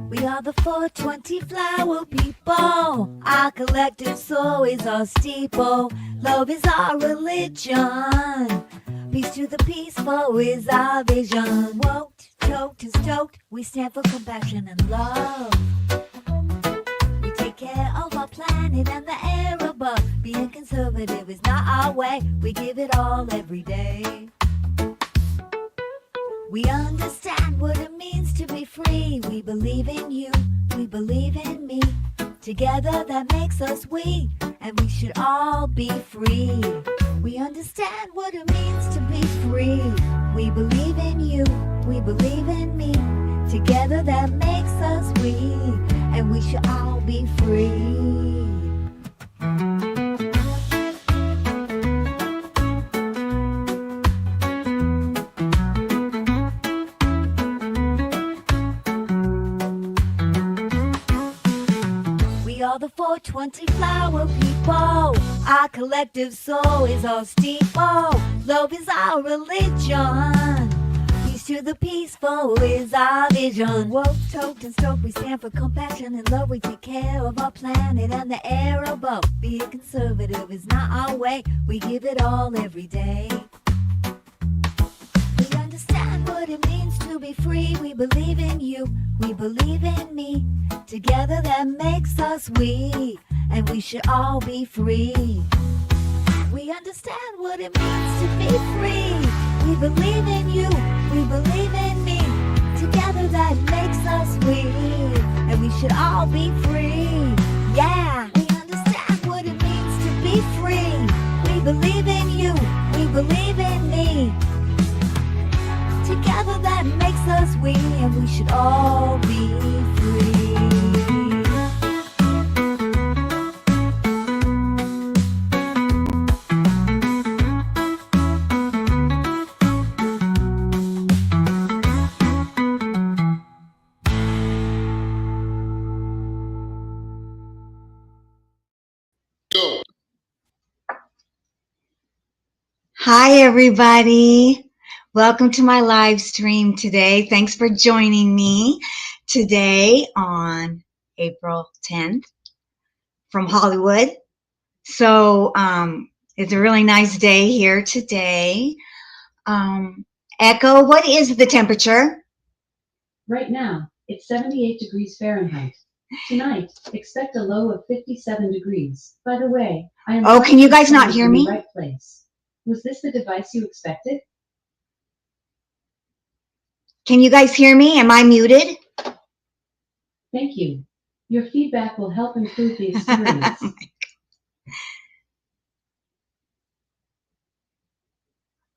We are the 420 flower people. Our collective soul is our steeple. Love is our religion. Peace to the peaceful is our vision. Woked, choked, and stoked. We stand for compassion and love. We take care of our planet and the air above. Being conservative is not our way. We give it all every day. We understand what it means to be free. We believe in you, we believe in me. Together that makes us we, and we should all be free. We understand what it means to be free. We believe in you, we believe in me. Together that makes us we, and we should all be free. We are the 420 flower people. Our collective soul is our steeple. Love is our religion. Peace to the peaceful is our vision. Woke, toked, and stoked. We stand for compassion and love. We take care of our planet and the air above. Being conservative is not our way. We give it all every day. We understand what it means to be free. We believe in you, we believe in me. Together that makes us we, and we should all be free. We understand what it means to be free. We believe in you, we believe in me. Together that makes us we, and we should all be free. Yeah, we understand what it means to be free. We believe in you, we believe in me. Together that makes us we, and we should all be free. Go. Hi, everybody. Welcome to my live stream today. Thanks for joining me today on April 10th from Hollywood. So it's a really nice day here today. Echo, what is the temperature? Right now, it's 78 degrees Fahrenheit. Tonight, expect a low of 57 degrees. By the way, I am... Oh, can you guys not hear in the me? right place. Was this the device you expected? Can you guys hear me? Am I muted? Thank you. Your feedback will help improve the experience.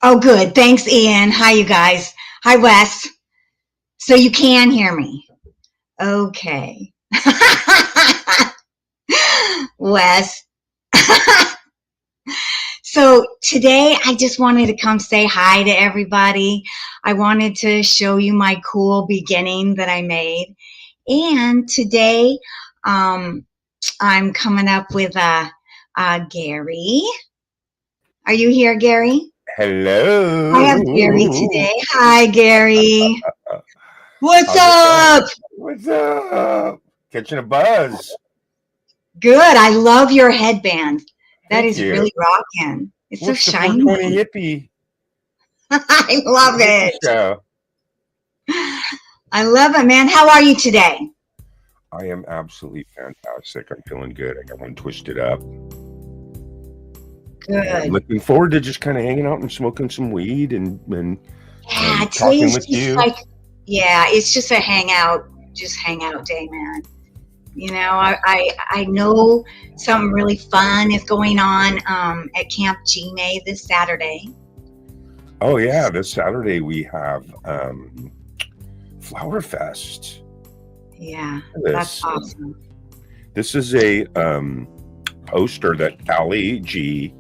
Oh, good. Thanks, Ian. Hi, you guys. Hi, Wes. So you can hear me. Okay. Wes. So today I just wanted to come say hi to everybody. I wanted to show you my cool beginning that I made. And today I'm coming up with Gary. Are you here, Gary? Hello. I have Gary today. Hi, Gary. What's up? What's up? Catching a buzz. Good. I love your headband. That Thank is you. really rocking. It's What's so the shiny. 420 hippie? I love it. Show? I love it, man. How are you today? I am absolutely fantastic. I'm feeling good. I got one twisted up. Good. I'm looking forward to just kind of hanging out and smoking some weed and Yeah, talking today's with just you. like, yeah, it's just a hangout day, man. You know, I know something really fun is going on at Camp GMAY this Saturday. Oh yeah, this Saturday we have FlowerFest. Yeah, This. that's awesome. This is a poster that Callie G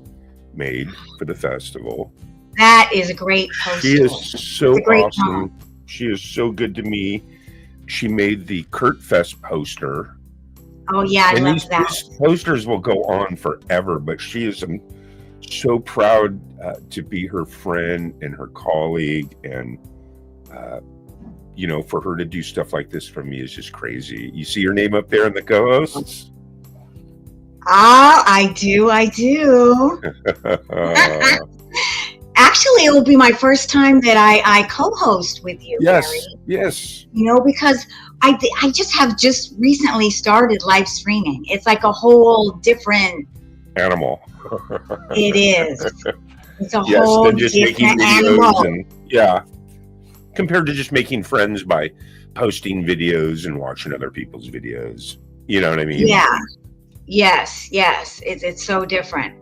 made for the festival. That is a great poster. She is so awesome. Mom. She is so good to me. She made the Kurt Fest poster. Oh yeah, I love that. These posters will go on forever, but she is so proud to be her friend and her colleague, and you know, for her to do stuff like this for me is just crazy. You see your name up there in the co-hosts? Ah, I do. Actually, it will be my first time that I co-host with you, Yes, Gary. yes. You know, because I just recently started live streaming. It's like a whole different. Animal. It is. It's a Yes, whole than just making different videos animal. and yeah. Compared to just making friends by posting videos and watching other people's videos. You know what I mean? Yeah. Yes. It's so different.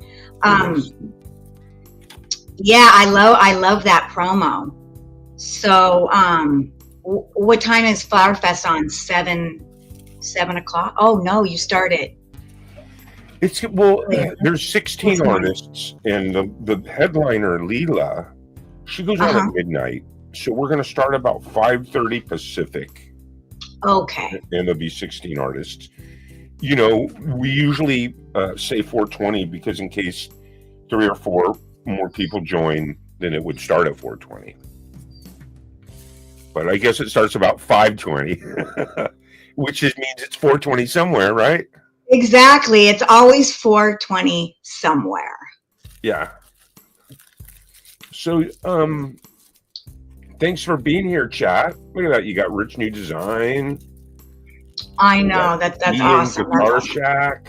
Yes. Yeah, I love that promo. So, what time is FlowerFest on? 7 o'clock? Oh no, you started. It's well, Wait, there's 16 what's artists, and the headliner Leela, she goes out at midnight. So we're gonna start about 5:30 Pacific, Okay. and there'll be 16 artists. You know, we usually say 4:20 because in case 3 or 4 more people join, then it would start at 4:20. But I guess it starts about 5:20, which means it's 4:20 somewhere, right? Exactly. It's always 4:20 somewhere. Yeah. So, thanks for being here, chat. Look at that. You got Rich New Design. I know that's Ian awesome. Guitar Shack.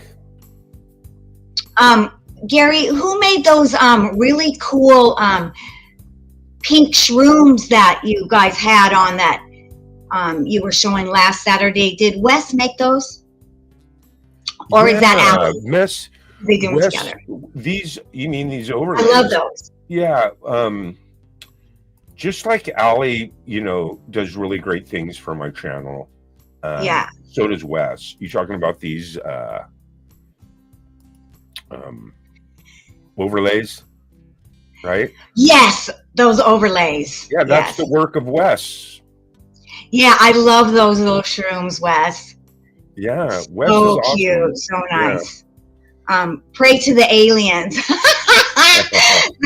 Gary, who made those really cool pink shrooms that you guys had on that you were showing last Saturday? Did Wes make those? Or is that Allie? Miss They do them Wes, together. these, you mean these I overlays? love those. Yeah. Just like Allie, you know, does really great things for my channel. Yeah. So does Wes. You talking about these overlays, right? Yes, those overlays. Yeah, that's Yes. the work of Wes. Yeah, I love those little shrooms, Wes. Yeah, Wes So is awesome. cute, so nice. Pray to the aliens.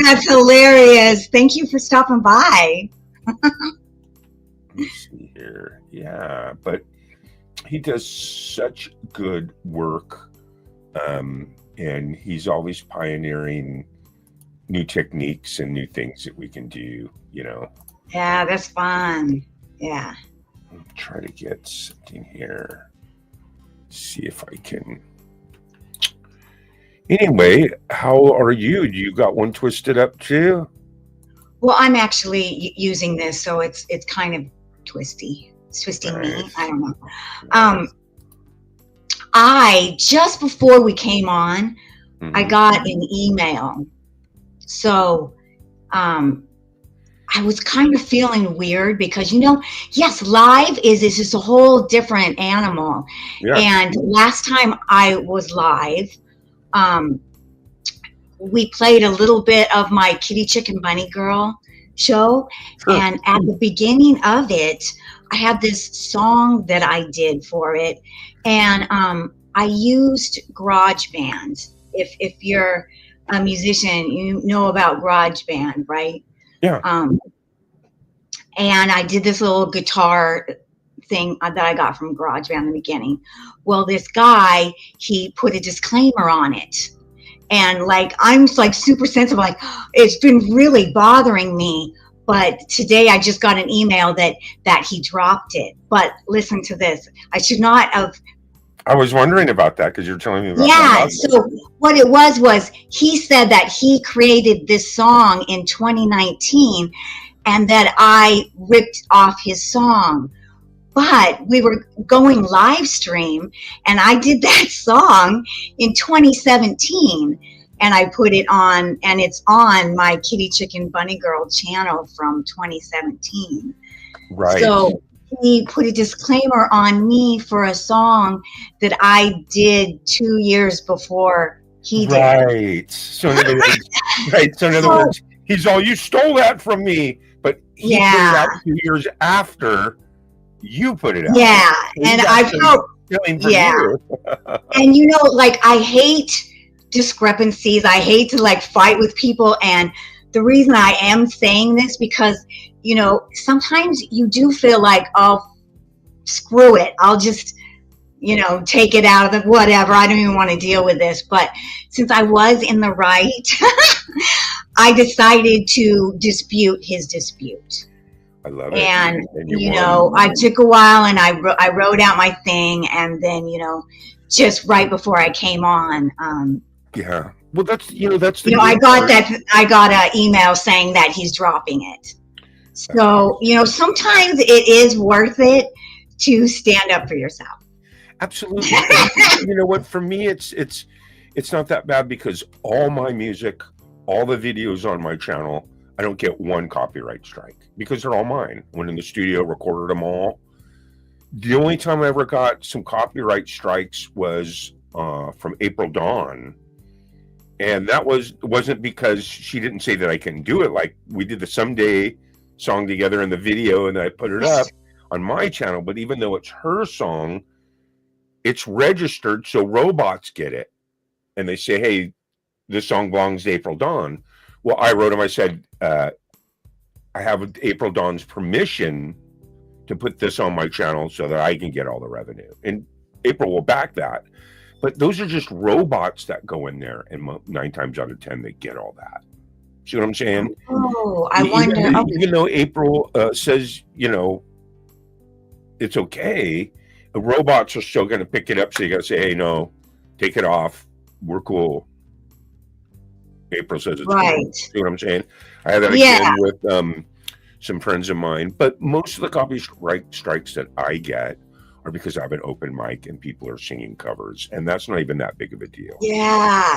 That's hilarious. Thank you for stopping by. Let me see here. Yeah, but he does such good work, and he's always pioneering new techniques and new things that we can do, you know. Yeah, that's fun. Yeah. I'll try to get something here. See if I can. Anyway, how are you? You got one twisted up too? Well, I'm actually using this, so it's kind of twisty. It's twisting me. Nice. I don't know. I just before we came on, I got an email. So I was kind of feeling weird because, you know, yes, live is just a whole different animal. Yeah. And last time I was live, we played a little bit of my Kitty Chicken Bunny Girl show. Sure. And at the beginning of it, I had this song that I did for it. And I used GarageBand. If you're a musician, you know about GarageBand, right? Yeah. And I did this little guitar thing that I got from GarageBand in the beginning. Well, this guy, he put a disclaimer on it. And like, I'm like super sensitive, like it's been really bothering me. But today I just got an email that he dropped it. But listen to this. I should not have. I was wondering about that because you're telling me about Yeah, that. so what it was he said that he created this song in 2019 and that I ripped off his song. But we were going live stream and I did that song in 2017 and I put it on, and it's on my Kitty Chicken Bunny Girl channel from 2017. Right. So he put a disclaimer on me for a song that I did 2 years before he did. Right. So in other words, So in other words, he's all, you stole that from me, but he put it out 2 years after you put it out. Yeah, and I felt you. And you know, like I hate discrepancies. I hate to like fight with people, and the reason I am saying this, because, you know, sometimes you do feel like, oh, screw it. I'll just, you know, take it out of the whatever. I don't even want to deal with this. But since I was in the right, I decided to dispute his dispute. I love it. And, you you won. know, I took a while and I wrote out my thing. And then, you know, just right before I came on, Yeah. Well, that's, you know, that's the you know, good part. I got an email saying that he's dropping it. So, you know, sometimes it is worth it to stand up for yourself. Absolutely. And you know what? For me, it's not that bad because all my music, all the videos on my channel, I don't get one copyright strike because they're all mine. Went in the studio, recorded them all. The only time I ever got some copyright strikes was from April Dawn. And that wasn't because she didn't say that I can do it. Like we did the Someday song together in the video and I put it up on my channel. But even though it's her song, it's registered so robots get it. And they say, hey, this song belongs to April Dawn. Well, I wrote him, I said, I have April Dawn's permission to put this on my channel so that I can get all the revenue. And April will back that. But those are just robots that go in there, and 9 times out of 10, they get all that. See what I'm saying? Oh, I wonder. Even though April says, you know, it's okay, the robots are still going to pick it up. So you got to say, hey, no, take it off. We're cool. April says it's right. cool. See what I'm saying? I had that again with some friends of mine. But most of the copyright strikes that I get are because I have an open mic and people are singing covers, and that's not even that big of a deal. Yeah.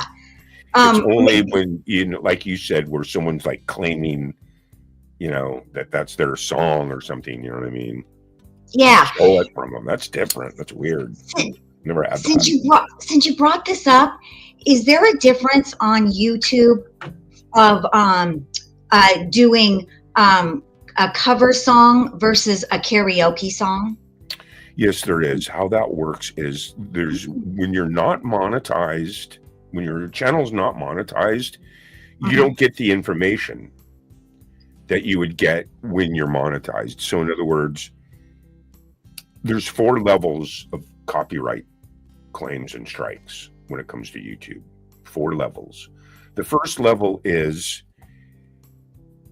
It's only when, you know, like you said, where someone's like claiming, you know, that that's their song or something. You know what I mean? Yeah. Stole it from them. That's different. That's weird. Never had that. Since you brought this up, is there a difference on YouTube of doing a cover song versus a karaoke song? Yes, there is. How that works is when you're not monetized, when your channel's not monetized, you don't get the information that you would get when you're monetized. So in other words, there's 4 levels of copyright claims and strikes when it comes to YouTube. 4 levels. The first level is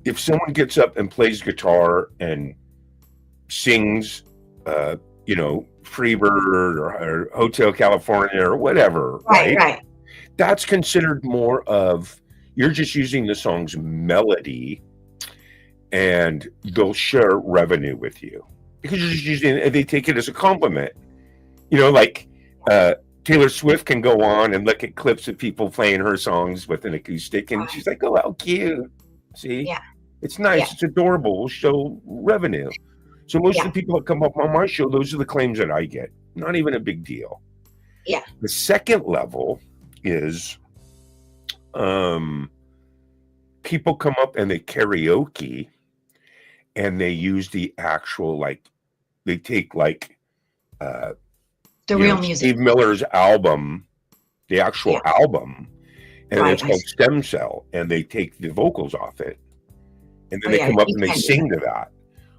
if someone gets up and plays guitar and sings, you know, Freebird or Hotel California or whatever, right? That's considered more of, you're just using the song's melody and they'll share revenue with you because you're just using it and they take it as a compliment. You know, like Taylor Swift can go on and look at clips of people playing her songs with an acoustic and she's like, oh, how cute. See? Yeah. It's nice. Yeah. It's adorable. We'll show revenue. So most of the people that come up on my show, those are the claims that I get. Not even a big deal. Yeah. The second level is people come up and they karaoke and they use the actual, like, they take like the real music. Steve Miller's album, the actual album, and it's called Stem Cell, and they take the vocals off it. And then they come up and they sing to that.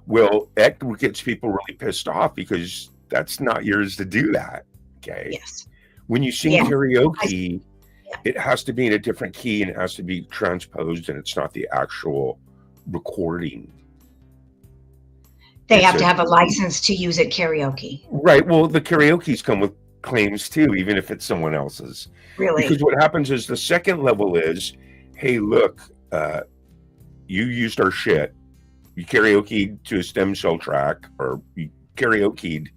Well, that gets people really pissed off because that's not yours to do that. Okay. Yes. When you sing karaoke, it has to be in a different key and it has to be transposed, and it's not the actual recording. They have to have a license to use it karaoke. Right. Well, the karaoke's come with claims too, even if it's someone else's. Really? Because what happens is the second level is, hey, look, you used our shit. You karaoke'd to a Stem Cell track, or you karaoke'd,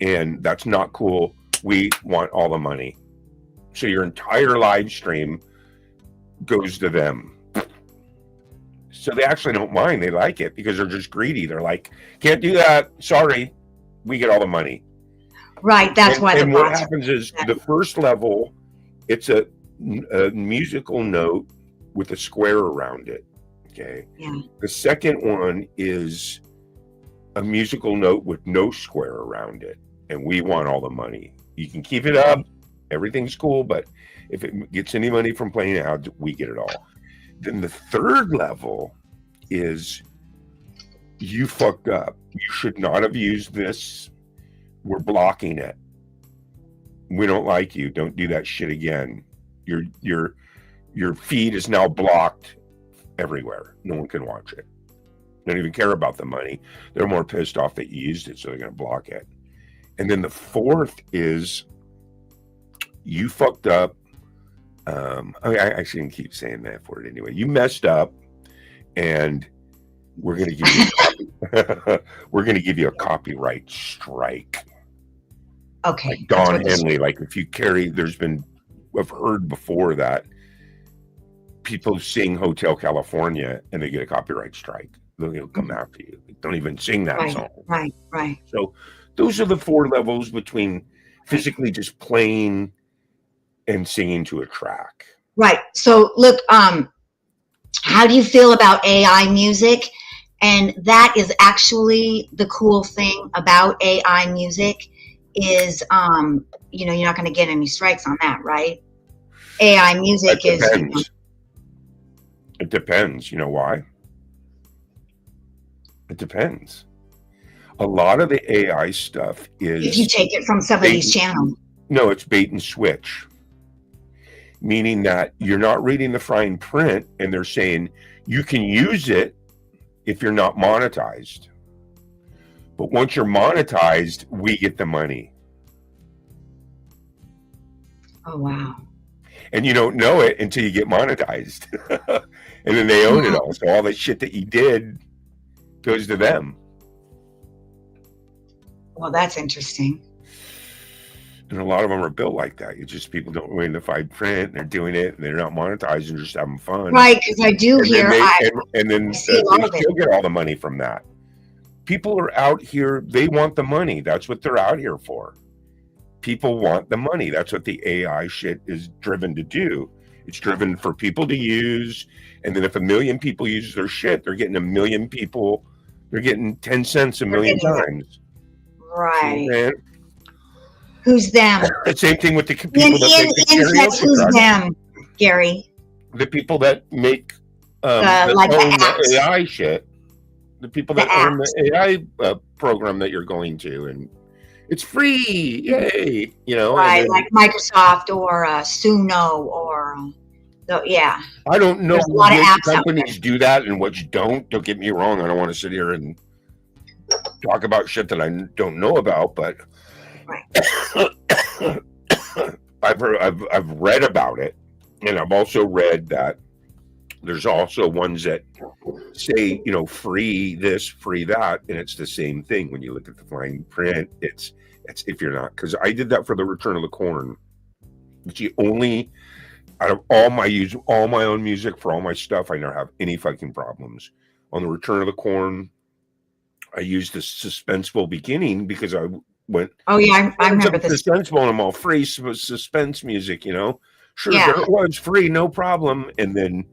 and that's not cool. We want all the money. So your entire live stream goes to them. So they actually don't mind. They like it because they're just greedy. They're like, can't do that. Sorry. We get all the money. Right. That's why. And what happens is the first level, it's a musical note with a square around it. Okay. Yeah. The second one is a musical note with no square around it. And we want all the money. You can keep it up. Everything's cool. But if it gets any money from playing out, we get it all. Then the third level is you fucked up. You should not have used this. We're blocking it. We don't like you. Don't do that shit again. Your feed is now blocked everywhere. No one can watch it. They don't even care about the money. They're more pissed off that you used it, so they're going to block it. And then the fourth is you fucked up. I shouldn't keep saying that word anyway. You messed up, and we're going to give you we're going to give you a copyright strike. Okay. Like Don Henley, like if you carry, I've heard before that people sing Hotel California and they get a copyright strike. They'll come after you. Don't even sing that song. Right. So those are the 4 levels between physically just playing and singing to a track. Right. So look, how do you feel about AI music? And that is actually the cool thing about AI music is, you're not going to get any strikes on that, right? AI music It is. depends. It depends. You know why? It depends. A lot of the AI stuff is. If you take it from somebody's channel. No, it's bait and switch. Meaning that you're not reading the fine print and they're saying you can use it if you're not monetized. But once you're monetized, we get the money. Oh, wow. And you don't know it until you get monetized. And then they own it all. So all the shit that you did goes to them. Well, that's interesting. And a lot of them are built like that. It's just people don't read the fine print. They're doing it and they're not monetized and just having fun. Right, because I do hear. And then they still get all the money from that. People are out here. They want the money. That's what they're out here for. People want the money. That's what the AI shit is driven to do. It's driven for people to use. And then if 1 million people use their shit, they're getting 1 million people. They're getting 10 cents a million times. Right. And who's them? the same thing with the people In that make sex, who's them, Gary? The people that make like the AI shit. The people that own the AI program that you're going to, and it's free, yay! Right, then, like Microsoft or Suno or yeah. I don't know which companies do that and which don't. Don't get me wrong. I don't want to sit here and talk about shit that I don't know about, but right. I've read about it, and I've also read that there's also ones that say, free this, free that, and it's the same thing. When you look at the fine print, it's if you're not, because I did that for the Return of the Corn. It's the only out of all my own music for all my stuff, I never have any fucking problems. On the Return of the Corn, I used the suspenseful beginning because I went. Oh yeah, I remember this. Suspenseful, and I'm all free suspense music, Sure, yeah. There it was free, no problem, and then.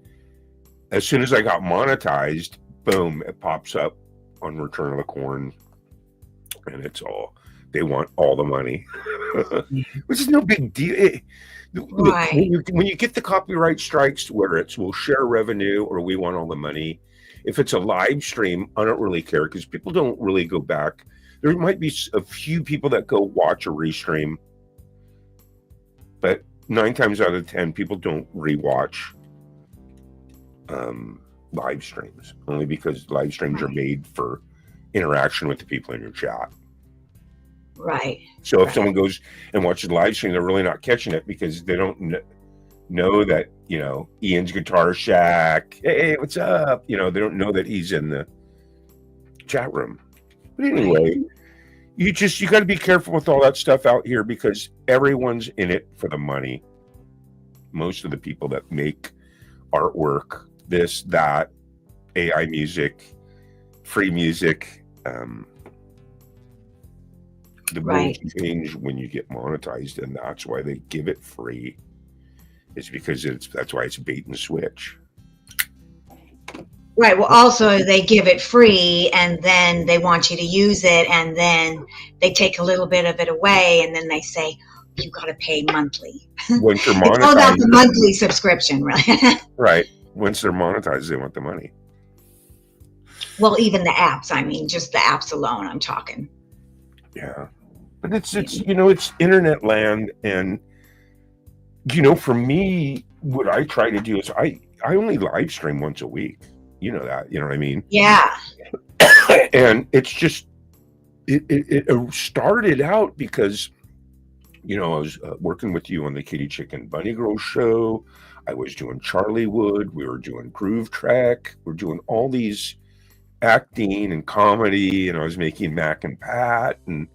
As soon as I got monetized, boom, it pops up on Return of the Corn. And they want all the money. Which is no big deal. Right. When you get the copyright strikes where we'll share revenue or we want all the money, if it's a live stream, I don't really care because people don't really go back. There might be a few people that go watch a restream, but 9 times out of 10, people don't rewatch live streams, only because live streams are made for interaction with the people in your chat. Right. So if someone goes and watches the live stream, they're really not catching it because they don't know that, Ian's Guitar Shack, hey, what's up? They don't know that he's in the chat room. But anyway, you got to be careful with all that stuff out here because everyone's in it for the money. Most of the people that make artwork, this, that, AI music, free music, the rules change when you get monetized, and that's why they give it free. It's because that's why it's bait and switch. Right. Well, also they give it free, and then they want you to use it, and then they take a little bit of it away, and then they say you got to pay monthly. Once you're monetized, it's all about the monthly subscription, right? Right. once they're monetized, they want the money. Well, even the apps. I mean, just the apps alone. I'm talking. Yeah, but it's it's internet land, and for me, what I try to do is I only live stream once a week. You know that, you know what I mean? Yeah. And it's just it started out because I was working with you on the Kitty Chicken Bunny Girl show. I was doing Charliewood. We were doing Groove Track. We're doing all these acting and comedy, and I was making Mac and Pat, and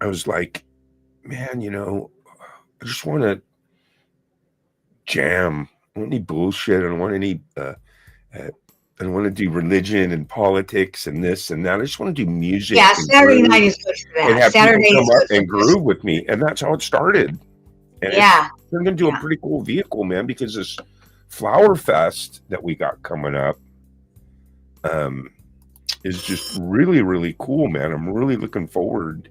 I was like, man, I just want to jam. I don't want any bullshit. I don't want any. I don't want to do religion and politics and this and that. I just want to do music. Yeah, and Saturday groove night is good for and that. have Saturday people is come up good and for this. groove with me, and that's how it started. And Yeah. it's turned into a pretty cool vehicle, man. Because this FlowerFest that we got coming up is just really, really cool, man. I'm really looking forward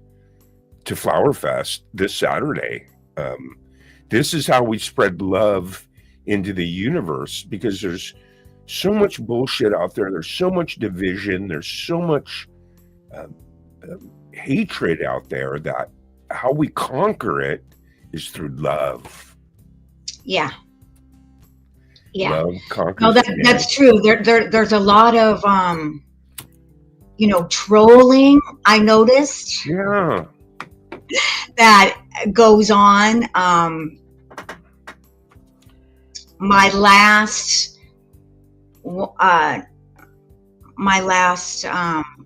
to FlowerFest this Saturday. This is how we spread love into the universe, because there's so much bullshit out there. There's so much division. There's so much hatred out there, that how we conquer it is through love. Yeah. Yeah. Love conquers. No, that's true. There's a lot of trolling. I noticed Yeah. that goes on. My last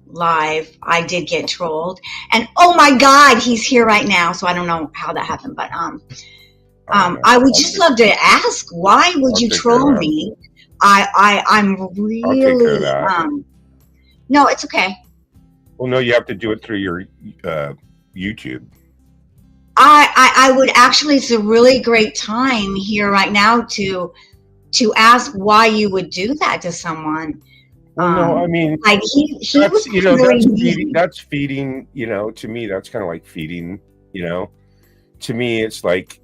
live, I did get trolled, and oh my God, he's here right now. So I don't know how that happened, but I would just love to ask, why would you troll me? I'm really no, it's okay. Well, no, you have to do it through your YouTube. I would actually, it's a really great time here right now to ask why you would do that to someone. Well, no, I mean, like he was that's feeding, to me, that's kind of like feeding, to me, it's like,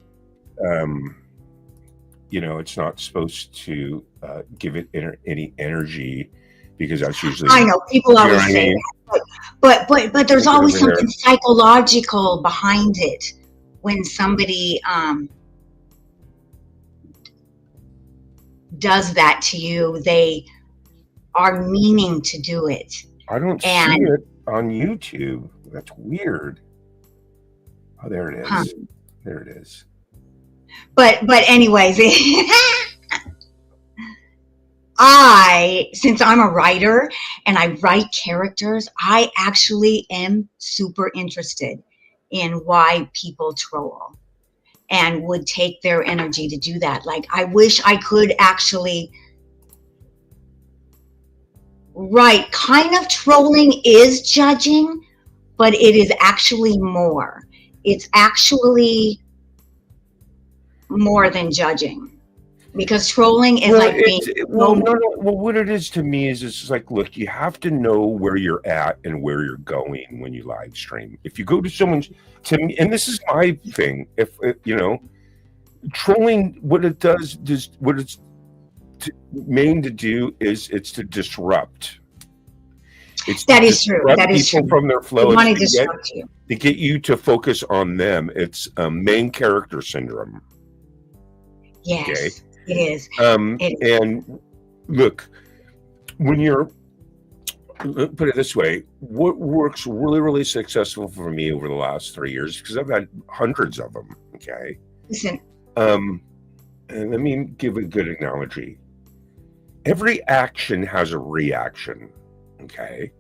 it's not supposed to give it any energy, because that's usually, I know people always say that, but there's always something psychological behind it. When somebody does that to you, they are meaning to do it. I don't see it on YouTube. That's weird. Oh, there it is. Huh. There it is. But anyways, since I'm a writer and I write characters, I actually am super interested in why people troll and would take their energy to do that. Like, I wish I could actually write. Kind of trolling is judging, but it is actually more. It's actually more than judging, because trolling is well, what it is to me is, it's like, look, you have to know where you're at and where you're going when you live stream. If you go to someone's, to me, and this is my thing, if trolling, what it does what it's main to do is it's to disrupt. That is true. That is true. From their flow. Want to disrupt you. To get you to focus on them. It's main character syndrome. Yes. Okay. It is. And look, when you're, put it this way, what works really, really successful for me over the last 3 years, because I've had hundreds of them. Okay. Listen. And let me give a good analogy. Every action has a reaction. Okay.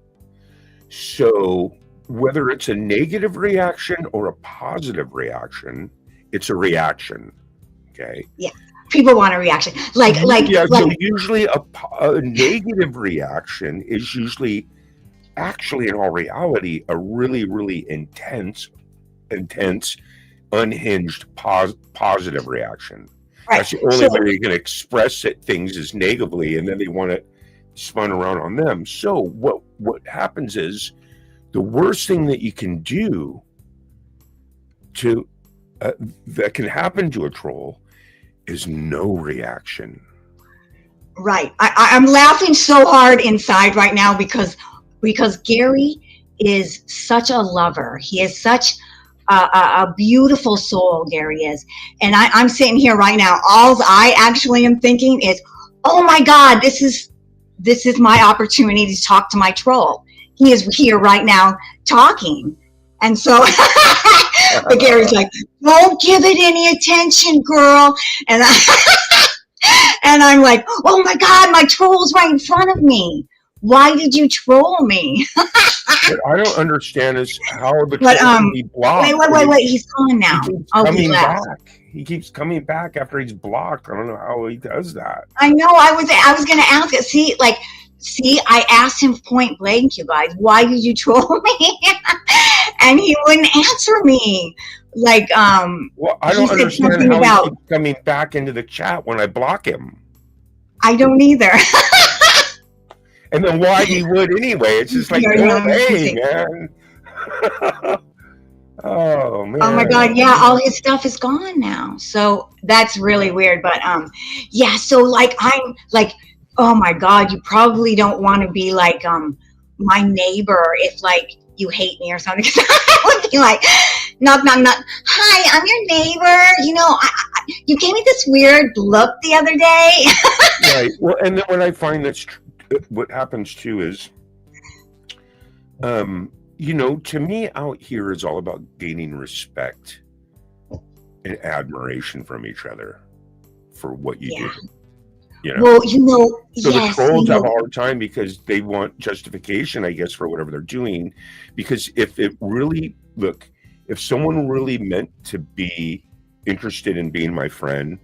So whether it's a negative reaction or a positive reaction, it's a reaction. Okay. Yeah. People want a reaction. So usually a negative reaction is usually, actually, in all reality, a really, really intense, unhinged, positive reaction. Right. That's the only way you can express things is negatively, and then they want it spun around on them. So what happens is, the worst thing that you can do that can happen to a troll is no reaction. Right. I'm laughing so hard inside right now because Gary is such a lover. He is such a beautiful soul, Gary is. And I'm sitting here right now. All I actually am thinking is, oh my God, this is my opportunity to talk to my troll. He is here right now talking. And so, but Gary's like, don't give it any attention, girl. And and I'm like, oh my God, my troll's right in front of me. Why did you troll me? What I don't understand is how the But troll can be blocked. wait, he's gone now. He keeps Oh, he coming left. back. He keeps coming back after he's blocked. I don't know how he does that. I know. I was gonna ask it. See, I asked him point blank, you guys, why did you troll me? And he wouldn't answer me. Like, Well, I he don't said understand something how about, he keeps coming back into the chat when I block him. I don't either. And then why he would anyway. It's just like, Here, go let me away, see. man. Oh man. Oh my God, yeah, all his stuff is gone now. So that's really weird. But yeah, so like I'm like, oh my God, you probably don't want to be like my neighbor if like you hate me or something. I would be like, knock, knock, knock. Hi, I'm your neighbor. You know, you gave me this weird look the other day. Right. Well, and then what I find what happens too is, you know, to me out here is all about gaining respect and admiration from each other for what you do. You know? Well, you know, So yes, the trolls you have a know, hard time because they want justification, I guess, for whatever they're doing. Because if someone really meant to be interested in being my friend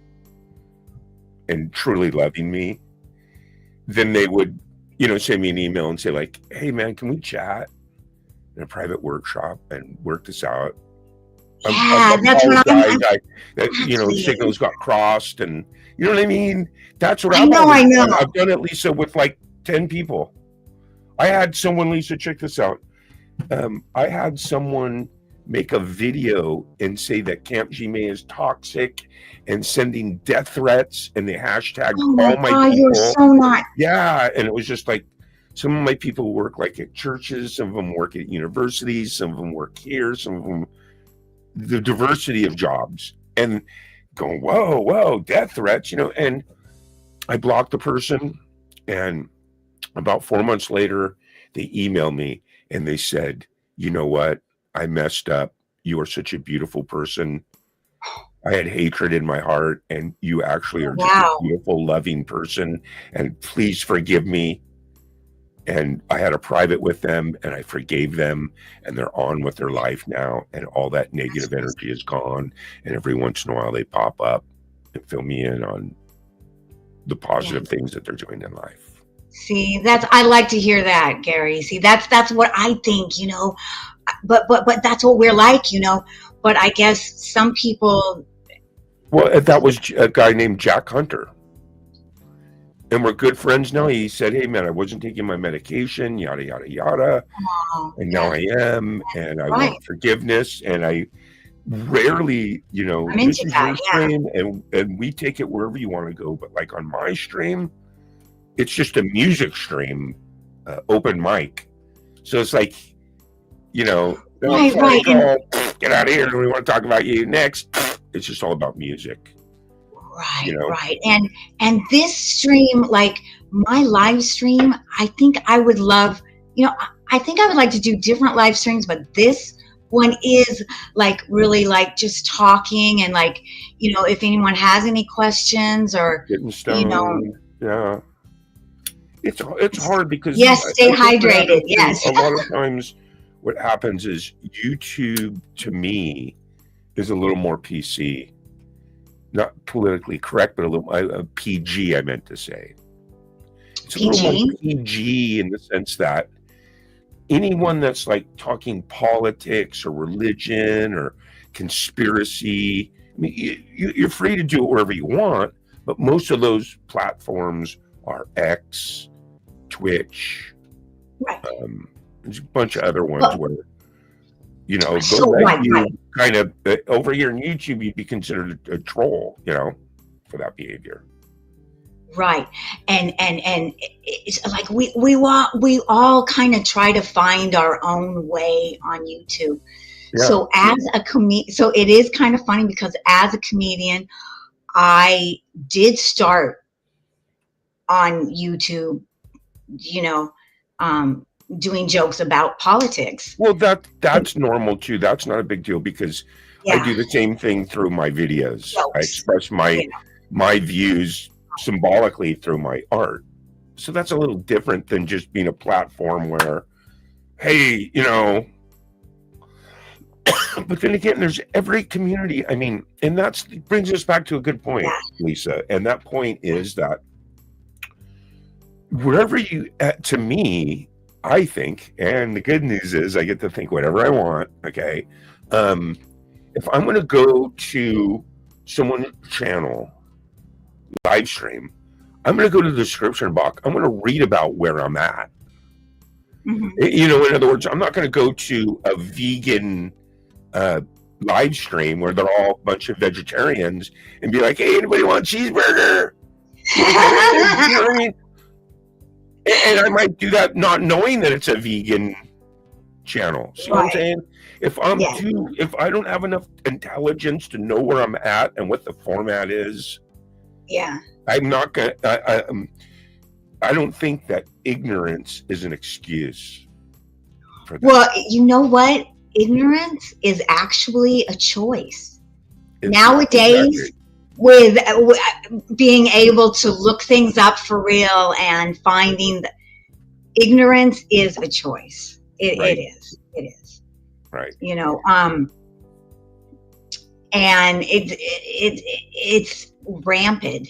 and truly loving me, then they would, you know, send me an email and say like, hey man, can we chat in a private workshop and work this out? yeah, that's what You know, exactly. signals got crossed, and you know what I mean? That's what I I've know, always I know. done. I've done it, Lisa, with like 10 people. I had someone, Lisa, check this out. I had someone make a video and say that Camp GMAY is toxic and sending death threats, and they hashtagged Oh my all my God, you're people. so not. Yeah, and it was just like, some of my people work like at churches, some of them work at universities, some of them work here, some of them, the diversity of jobs, and going, whoa, death threats, you know. And I blocked the person, and about 4 months later, they emailed me and they said, you know what? I messed up. You are such a beautiful person. I had hatred in my heart, and you actually are just a Wow. beautiful, loving person. And please forgive me. And I had a private with them, and I forgave them, and they're on with their life now. And all that negative energy is gone. And every once in a while, they pop up and fill me in on the positive things that they're doing in life. See, I like to hear that, Gary. See, that's what I think, you know. But that's what we're like, you know. But I guess some people. Well, that was a guy named Jack Hunter. And we're good friends now. He said, hey, man, I wasn't taking my medication, yada, yada, yada. Oh, And now I am, and I right. want forgiveness. And I rarely, you know, I'm this into is that, your yeah. stream, and we take it wherever you want to go. But like on my stream, it's just a music stream, open mic. So it's like, you know, Right, sorry, right. girl, get out of here. We want to talk about you next. It's just all about music. Right, You know? right. And this stream, like my live stream, I think I would love, you know, I think I would like to do different live streams, but this one is like really like just talking, and like, you know, if anyone has any questions or, Getting you know, stoned. Yeah. It's hard because yes, stay I think what hydrated. happens Yes. a lot of times what happens is YouTube to me is a little more PC. Not politically correct, but a little PG, I meant to say. It's a little more PG in the sense that anyone that's like talking politics or religion or conspiracy, I mean, you're free to do it wherever you want, but most of those platforms are X, Twitch, Right. there's a bunch of other ones where, you know, So, right. kind of over here on YouTube, you'd be considered a troll, you know, for that behavior. Right. And it's like we all kind of try to find our own way on YouTube. Yeah. So so it is kind of funny because as a comedian, I did start on YouTube, you know, doing jokes about politics. Well, that's normal too. That's not a big deal because I Yeah. do the same thing through my videos. I Jokes. express my views symbolically through my art. So that's a little different than just being a platform where, hey, you know, but then again, there's every community. I mean, and that brings us back to a good point, Yeah. Lisa. And that point is that wherever to me, I think, and the good news is I get to think whatever I want. Okay. If I'm going to go to someone's channel live stream, I'm going to go to the description box. I'm going to read about where I'm at. Mhm. You know, in other words, I'm not going to go to a vegan live stream where they're all a bunch of vegetarians and be like, hey, anybody want a cheeseburger? You know what I mean? And I might do that not knowing that it's a vegan channel. See what I'm Right. saying? If I don't have enough intelligence to know where I'm at and what the format is, Yeah. I'm not gonna. I don't think that ignorance is an excuse for that. Well, you know what? Ignorance is actually a choice. It's Nowadays, exactly. with being able to look things up for real and finding that ignorance is a choice. Right. It is. Right. You know, and it's rampant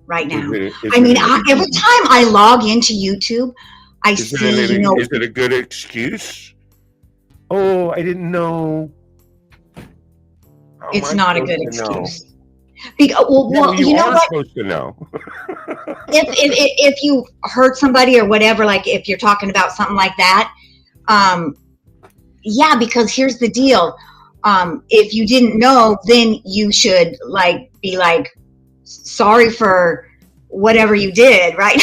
right now. I mean, every time I log into YouTube, I see, you know, is it a good excuse? Oh, I didn't know. How am it's I not a supposed good to know? excuse. Well, you you know are what? supposed to know. If you hurt somebody or whatever, like if you're talking about something like that, yeah, because here's the deal. If you didn't know, then you should like be like sorry for whatever you did, right?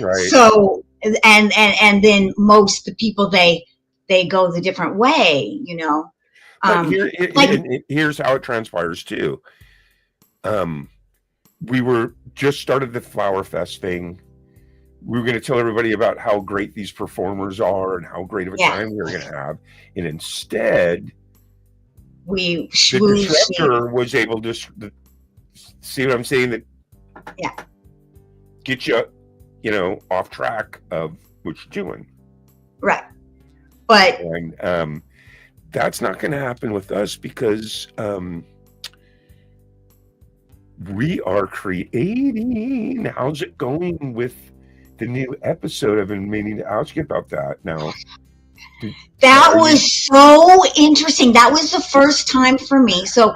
Right. So and then most the people they go the different way, you know. But here's how it transpires too. We were just started the FlowerFest thing. We were going to tell everybody about how great these performers are and how great of a time we were going to have, and instead, the disruptor was able to see what I'm saying. That get you, you know, off track of what you're doing. Right, but and that's not going to happen with us because we are creating. How's it going with the new episode? I've been meaning to ask you about that. Now, that was so interesting. That was the first time for me. So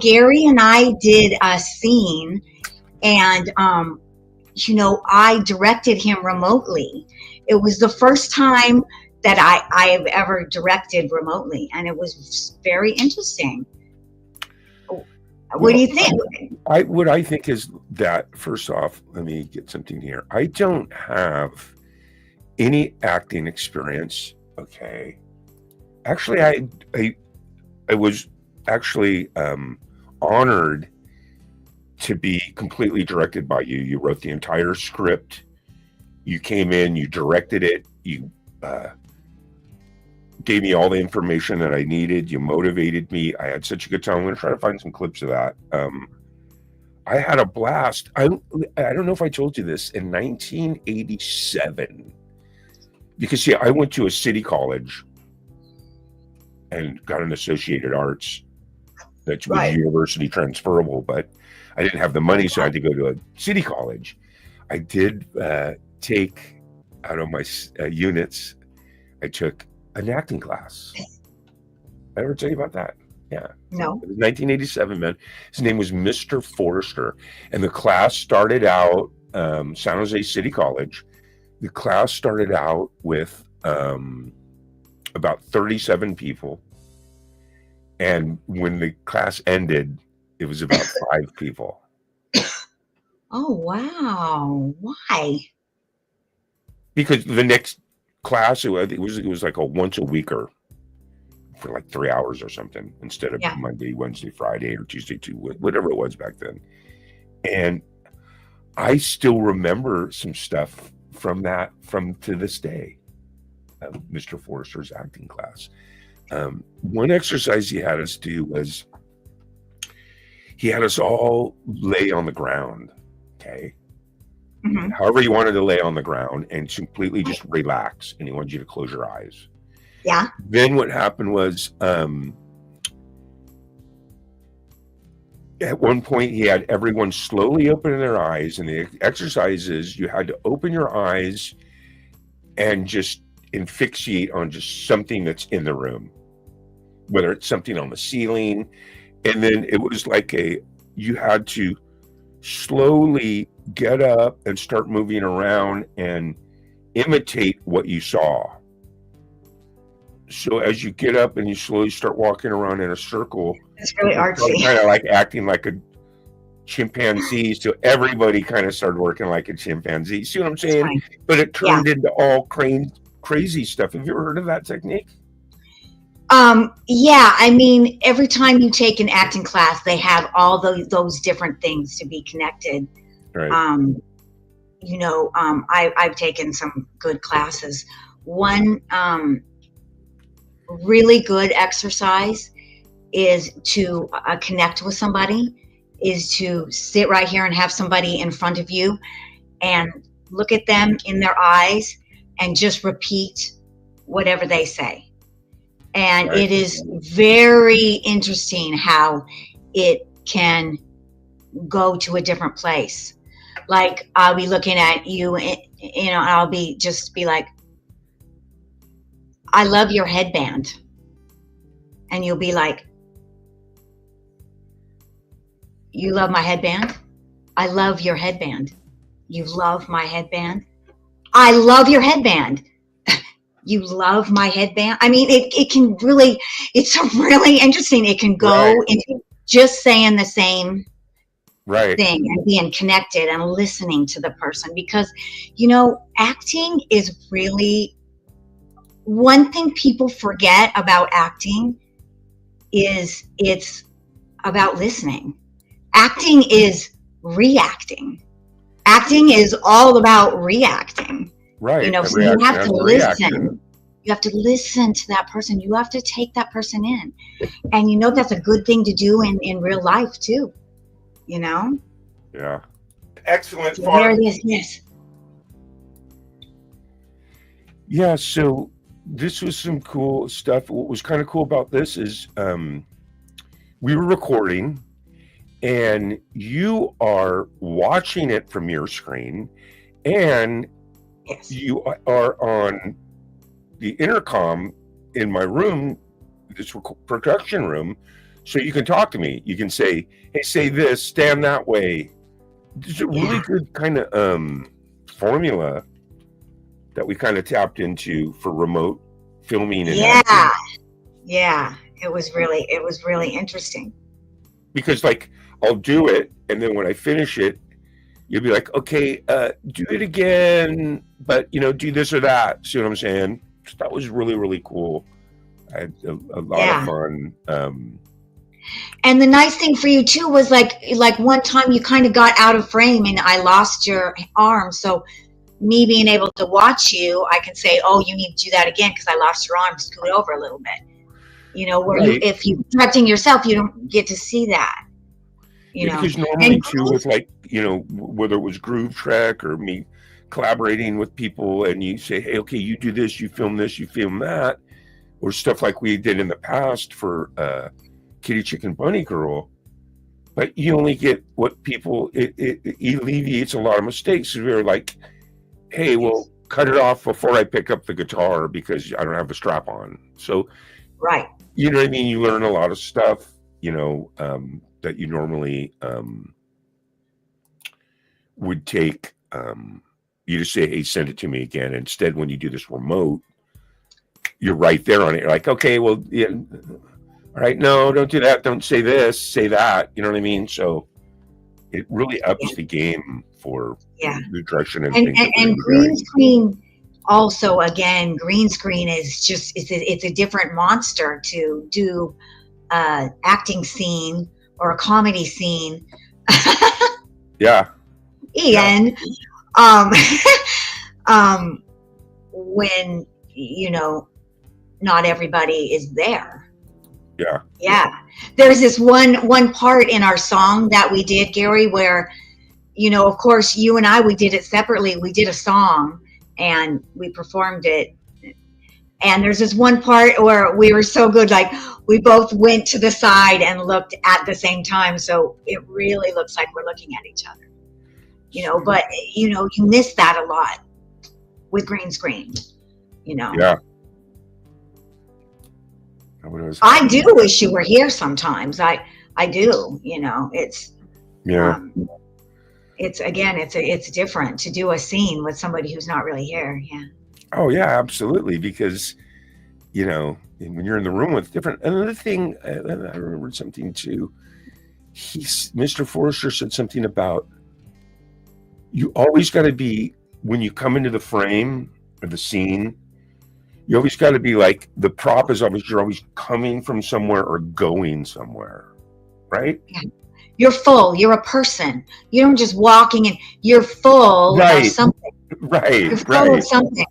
Gary and I did a scene, and you know, I directed him remotely. It was the first time that I have ever directed remotely, and it was very interesting. What do you think? What I think is that, first off, let me get something here. I don't have any acting experience. Okay. Actually, I was actually honored to be completely directed by you. You wrote the entire script. You came in, you directed it. You gave me all the information that I needed. You motivated me. I had such a good time. I'm going to try to find some clips of that. I had a blast. I don't know if I told you this. In 1987, because see, I went to a city college and got an associated arts that was university transferable, but I didn't have the money, so I had to go to a city college. I did take out of my units, I took an acting class. I ever tell you about that? Yeah. No. It was 1987, man. His name was Mr. Forrester. And the class started out, San Jose City College. The class started out with about 37 people. And when the class ended, it was about 5 people. Oh, wow. Why? because the next class, I think it was like a once a weeker for like 3 hours or something instead of Yeah. Monday, Wednesday, Friday, or Tuesday, whatever it was back then. And I still remember some stuff from that from to this day, Mr. Forrester's acting class. One exercise he had us do was he had us all lay on the ground, okay? Hmm. However you wanted to lay on the ground and completely just relax, and he wanted you to close your eyes. Yeah. Then what happened was at one point he had everyone slowly open their eyes, and the exercise is you had to open your eyes and just asphyxiate on just something that's in the room, whether it's something on the ceiling. And then it was like you had to slowly get up and start moving around and imitate what you saw. So as you get up and you slowly start walking around in a circle, It's really artsy. kind of like acting like a chimpanzee. So everybody kind of started working like a chimpanzee. See what I'm It's saying? funny. But it turned into all crazy stuff. Have you ever heard of that technique? Yeah, I mean, every time you take an acting class, they have all those different things to be connected. Right. I've taken some good classes. One really good exercise is to connect with somebody, is to sit right here and have somebody in front of you and look at them in their eyes and just repeat whatever they say. And Right. it is very interesting how it can go to a different place. Like I'll be looking at you, and I'll be like, I love your headband. And you'll be like, you love my headband? I love your headband. You love my headband? I love your headband. You love my headband? I mean, it can really, it's really interesting. It can go into just saying the same thing and being connected and listening to the person, because, acting is really, one thing people forget about acting is it's about listening. Acting is reacting. Acting is all about reacting. Right. So you have to listen. You have to listen to that person. You have to take that person in. And that's a good thing to do in real life too. Yeah. Excellent. So there it is. Yes. Yeah, so this was some cool stuff. What was kind of cool about this is we were recording and you are watching it from your screen, and Yes. you are on the intercom in my room, this production room, so you can talk to me. You can say, hey, say this, stand that way. It's a really good kind of formula that we kind of tapped into for remote filming and acting. Yeah, it was really interesting. Because like I'll do it, and then when I finish it, you'll be like, okay, do it again, but do this or that. See what I'm saying? So that was really, really cool. I had a lot of fun. And the nice thing for you too was like one time you kind of got out of frame and I lost your arm. So me being able to watch you, I can say, oh, you need to do that again because I lost your arm, scoot over a little bit. If you're correcting yourself, you don't get to see that. Because normally too, with like, whether it was Groove Trek or me collaborating with people, and you say, hey, okay, you do this, you film that, or stuff like we did in the past for Kitty Chicken Bunny Girl, but you only get what people, it alleviates a lot of mistakes. So we're like, hey, well, cut it off before I pick up the guitar because I don't have the strap on. So, you know what I mean? You learn a lot of stuff, that you normally would take. You just say, hey, send it to me again. Instead, when you do this remote, you're right there on it. You're like, okay, well, yeah, all right, no, don't do that. Don't say this, say that. You know what I mean? So it really ups the game for Yeah. the direction and And things that we're and gonna be green doing. screen also, again, green screen is just it's a different monster to do acting scene or a comedy scene. Yeah, And um when not everybody is there. yeah. Yeah. There's this one part in our song that we did, Gary, where of course you and I, we did it separately. We did a song and we performed it. And there's this one part where we were so good, like we both went to the side and looked at the same time. So it really looks like we're looking at each other. But you miss that a lot with green screen. Yeah. I do wish you were here sometimes. I do. It's Yeah. it's different to do a scene with somebody who's not really here. Yeah. Oh yeah, absolutely. Because when you're in the room with different. Another thing, I remembered something too. Mr. Forrester said something about you always got to be, when you come into the frame or the scene, you always got to be like, the prop is always, you're always coming from somewhere or going somewhere, right? Yeah. You're full. You're a person. You don't just walking in. You're full of something. Right. You're full of something.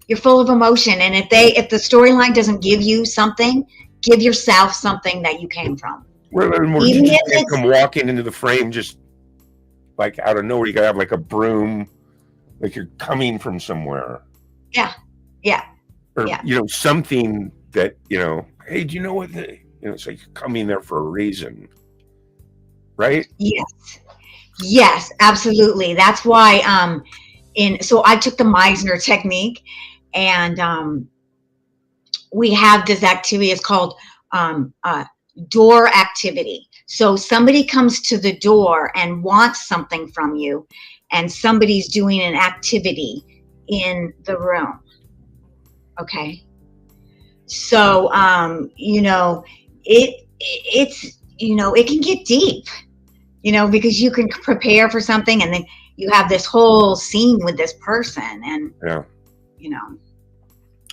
You're full of emotion. And if the storyline doesn't give you something, give yourself something that you came from. You just can't come walking into the frame just like out of nowhere. You gotta have like a broom, like you're coming from somewhere. Yeah. Yeah. Or something that hey, do you know what it's like you're coming there for a reason, right? Yes, absolutely. That's why so I took the Meisner technique, and we have this activity. It's called door activity. So somebody comes to the door and wants something from you, and somebody's doing an activity in the room. Okay. So it's it can get deep, because you can prepare for something and then you have this whole scene with this person, and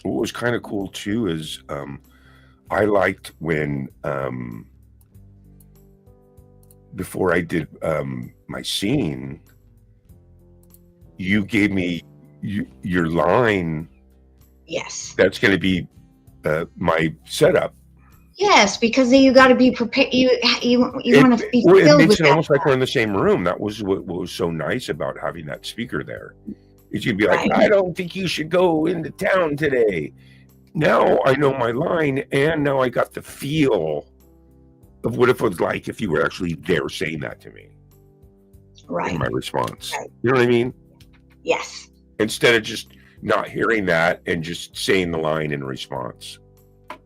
what was kind of cool too is I liked when before I did my scene, you gave me your line. Yes. That's going to be my setup. Yes, because then you got to be prepared. You want to be filled it makes with it that almost stuff. like we're in the same room. That was what was so nice about having that speaker there. Is you'd be like, Right. I don't think you should go into town today. Now I know my line, and now I got the feel of what it was like if you were actually there saying that to me. Right. In my response. Right. You know what I mean? Yes. Instead of just not hearing that and just saying the line in response.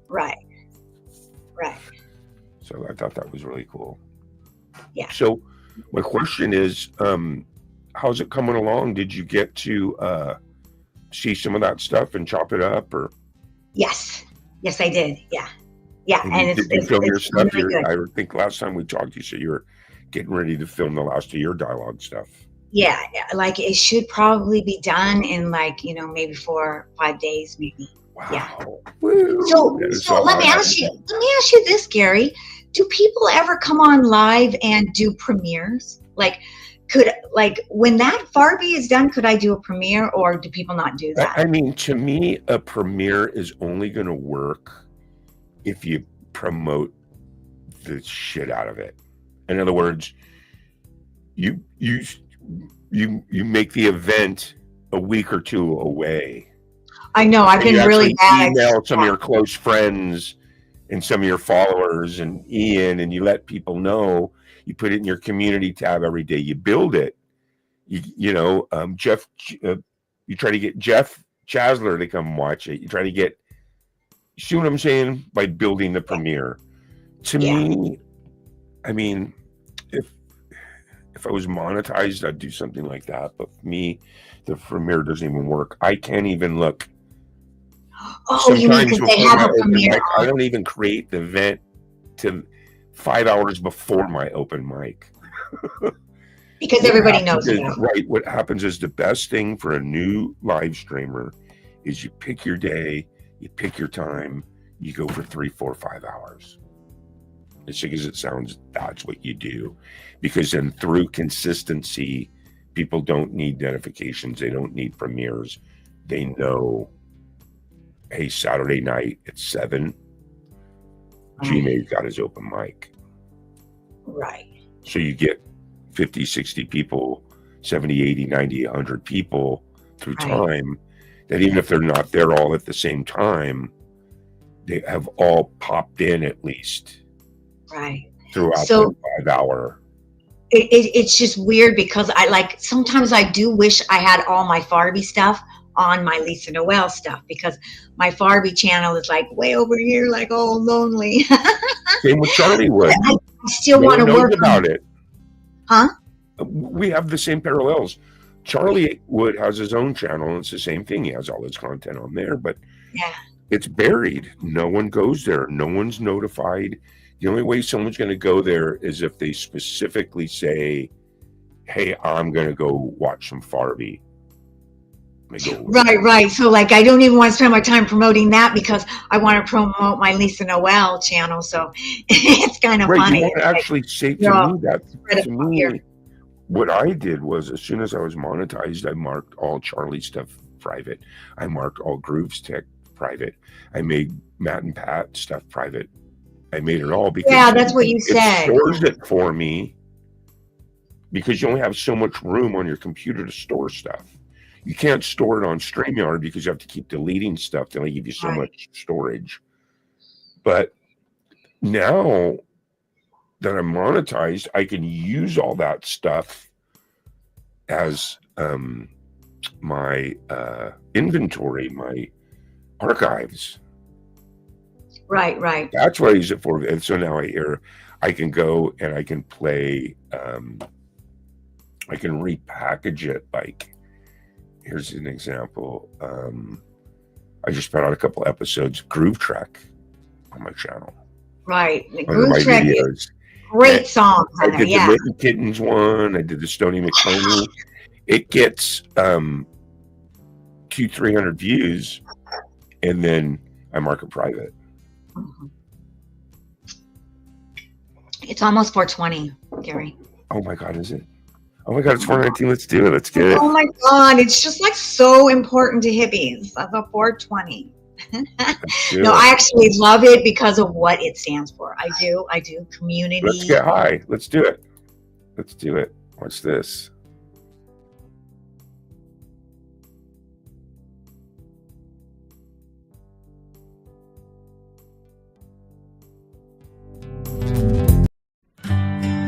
Right. Right. So I thought that was really cool. Yeah. So my question is, how's it coming along? Did you get to see some of that stuff and chop it up, or? Yes. Yes, I did. Yeah. Yeah. And did you film your stuff? Really good. I think last time we talked, you said you were getting ready to film the last of your dialogue stuff. Yeah. Like it should probably be done in maybe 4 or 5 days, maybe. Wow. Yeah. Woo. So let me ask you this, Gary. Do people ever come on live and do premieres? When that Barbie is done, could I do a premiere, or do people not do that? I mean, to me, a premiere is only going to work if you promote the shit out of it. In other words, you make the event a week or two away. I know. I've been really bad. Email some of your close friends and some of your followers and Ian, and you let people know. You put it in your community tab every day. You build it. Jeff. You try to get Jeff Chasler to come watch it. You try to get. You see what I'm saying? By building the premiere. To me, I mean, if I was monetized, I'd do something like that. But for me, the premiere doesn't even work. I can't even look. Oh, you mean because they have a premiere? Mic, I don't even create the event to 5 hours before my open mic. Because What everybody happens knows is, about it. right, what happens is the best thing for a new live streamer is you pick your day, you pick your time, you go for 3, 4, 5 hours. As sick as it sounds, that's what you do. Because then through consistency, people don't need notifications. They don't need premieres. They know, hey, Saturday night at 7, GMAY's got his open mic. Right. So you get 50, 60 people, 70, 80, 90, 100 people through time that even if they're not there all at the same time, they have all popped in at least throughout the 5 hour. It's just weird because sometimes I do wish I had all my Farby stuff on my Lisa Noel stuff, because my Farby channel is like way over here, like all lonely. Same with Charlie Wood. I still want to work about it. Huh? We have the same parallels. Charlie Wood has his own channel, and it's the same thing. He has all his content on there, but it's buried. No one goes there. No one's notified. The only way someone's going to go there is if they specifically say, hey, I'm going to go watch some Farby. Right. So like, I don't even want to spend my time promoting that because I want to promote my Lisa Noel channel. So it's kind of funny. You want to actually say to me that, to me, what I did was, as soon as I was monetized, I marked all Charlie stuff private. I marked all Grooves Tech private. I made Matt and Pat stuff private. I made it all because that's what you said. It stores it for me because you only have so much room on your computer to store stuff. You can't store it on StreamYard because you have to keep deleting stuff. They only give you so much storage. But now that I'm monetized, I can use all that stuff as my inventory, my archives. Right. That's what I use it for. And so now I can go and I can play, I can repackage it. Like, here's an example. I just put out a couple episodes of Groove Track on my channel. Right. Groove Track videos. Great song. I did the Mitten Kittens one. I did the Stony McTony. It gets 200-300 views, and then I mark it private. It's almost 420, Gary. Oh my God, is it? Oh my God, it's 419. Let's do it. Let's get it. Oh my God, it's just like so important to hippies. That's a 420. No, I actually love it because of what it stands for. I do. Community. Let's get high. Let's do it. Watch this.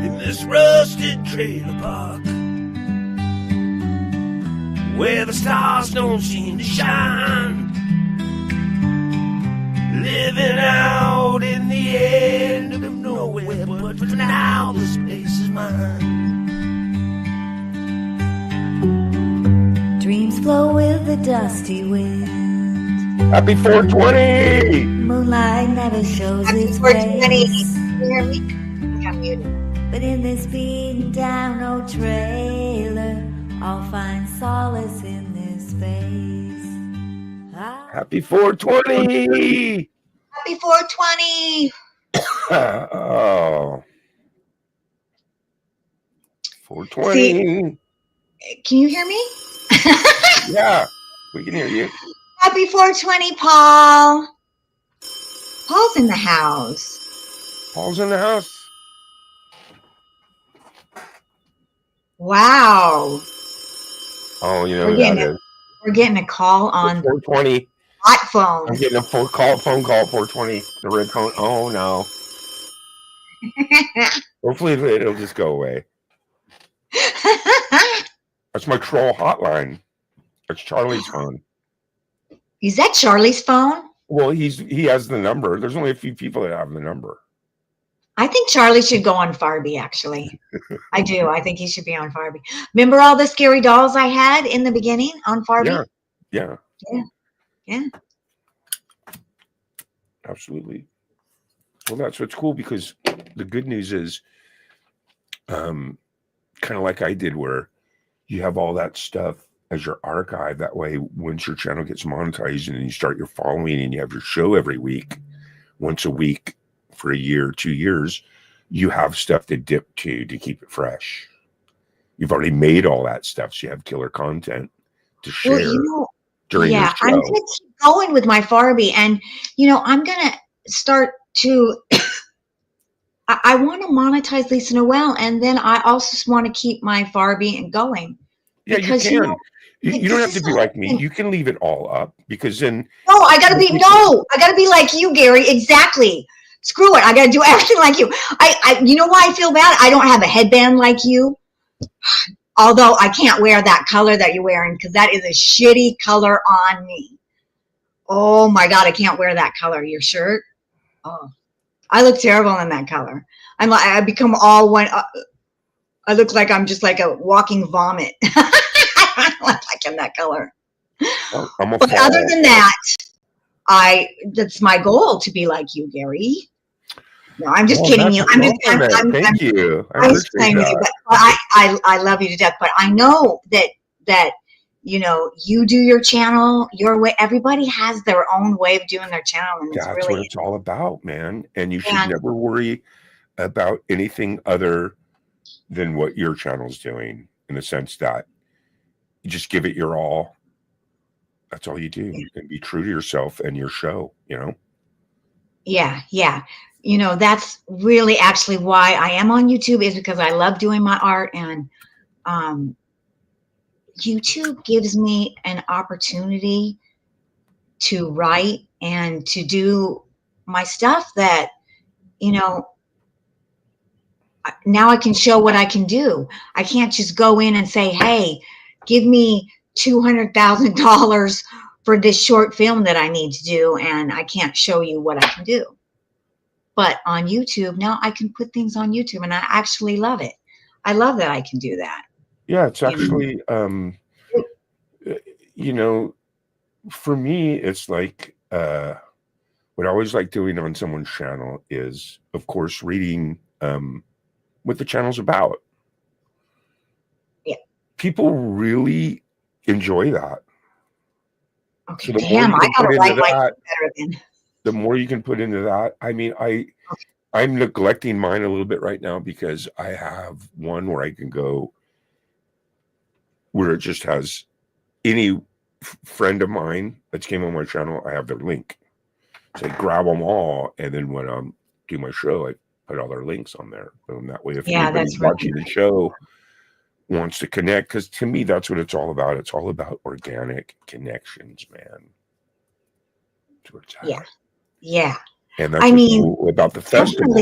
In this rusted trailer park, where the stars don't seem to shine, living out in the end of nowhere, but for now this place is mine. Dreams flow with the dusty wind. Happy 420! Moonlight never shows Happy its 420. face. Can you hear me? I'm muted. But in this beaten down old trailer, I'll find solace in this space. Happy 420! Happy 420. Oh. 420. See, can you hear me? Yeah, we can hear you. Happy 420, Paul. Paul's in the house. Paul's in the house. Wow. Oh, you know who that is. We're getting a call on 420. hot phone. I'm getting a phone call at 420. The red phone. Oh, no. Hopefully it'll just go away. That's my troll hotline. That's Charlie's phone. Is that Charlie's phone? Well, he has the number. There's only a few people that have the number. I think Charlie should go on Farby, actually. I do. I think he should be on Farby. Remember all the scary dolls I had in the beginning on Farby? Yeah. Yeah. Absolutely. Well, that's what's cool, because the good news is kind of like I did, where you have all that stuff as your archive. That way, once your channel gets monetized and you start your following and you have your show every week, once a week for a year, 2 years, you have stuff to dip to keep it fresh. You've already made all that stuff, so you have killer content to share during your yeah, I'm show. gonna keep going with my Farby, and I'm gonna start to. I want to monetize Lisa Noel, and then I also want to keep my Farby and going. Yeah, you Because can. You don't this have to is be like me. something- You can leave it all up, because then I gotta be like you, Gary. Exactly. Screw it. I gotta do everything like you. You know why I feel bad? I don't have a headband like you. Although I can't wear that color that you're wearing, because that is a shitty color on me. Oh my God, I can't wear that color. Your shirt. Oh, I look terrible in that color. I become all one. I look like I'm just like a walking vomit. I don't like in that color. I'm a But fall. other than that, that's my goal, to be like you, Gary. No, I'm just kidding that's you. a compliment. Thank you. I I'm just appreciate playing with you, that. but I love you to death. But I know that you do your channel your way. Everybody has their own way of doing their channel, and it's That's really what it's all about, man. And you should And- never worry about anything other than what your channel's doing, in the sense that you just give it your all. That's all you do, and be true to yourself and your show, Yeah. That's really actually why I am on YouTube, is because I love doing my art, and YouTube gives me an opportunity to write and to do my stuff that, now I can show what I can do. I can't just go in and say, hey, give me $200,000 for this short film that I need to do, and I can't show you what I can do. But on YouTube, now I can put things on YouTube, and I actually love it. I love that I can do that. Yeah, it's actually, for me, it's like, what I always like doing on someone's channel is, of course, reading what the channel's about. Yeah. People really enjoy that. Okay, So the damn, I gotta write my that, better then. the more you can put into that. I mean, I'm neglecting mine a little bit right now, because I have one where I can go where it just has any friend of mine that came on my channel. I have their link. So I grab them all, and then when I'm doing my show, I put all their links on there. And that way, if anybody's watching the show wants to connect, because to me, that's what it's all about. It's all about organic connections, man. That's what it's at. Yeah. And that's what's cool about the festival.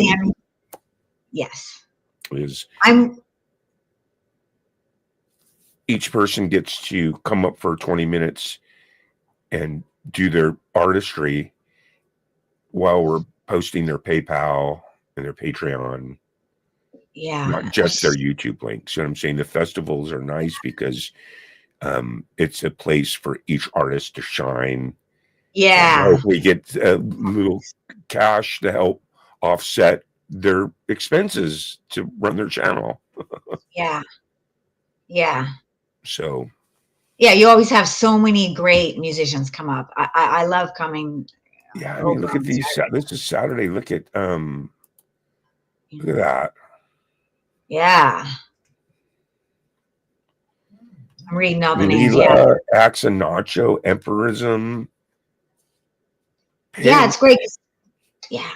Yes. Is each person gets to come up for 20 minutes and do their artistry while we're posting their PayPal and their Patreon. Yeah. Not just their YouTube links. You know what I'm saying? The festivals are nice because it's a place for each artist to shine. Yeah. We get a little cash to help offset their expenses to run their channel. Yeah. So. Yeah, you always have so many great musicians come up. I love coming. Yeah, I mean, look at these. This is Saturday. Look at that. Yeah. I'm reading all the names. Leela, Axa Nacho, Emperism. Yeah, it's great. Yeah.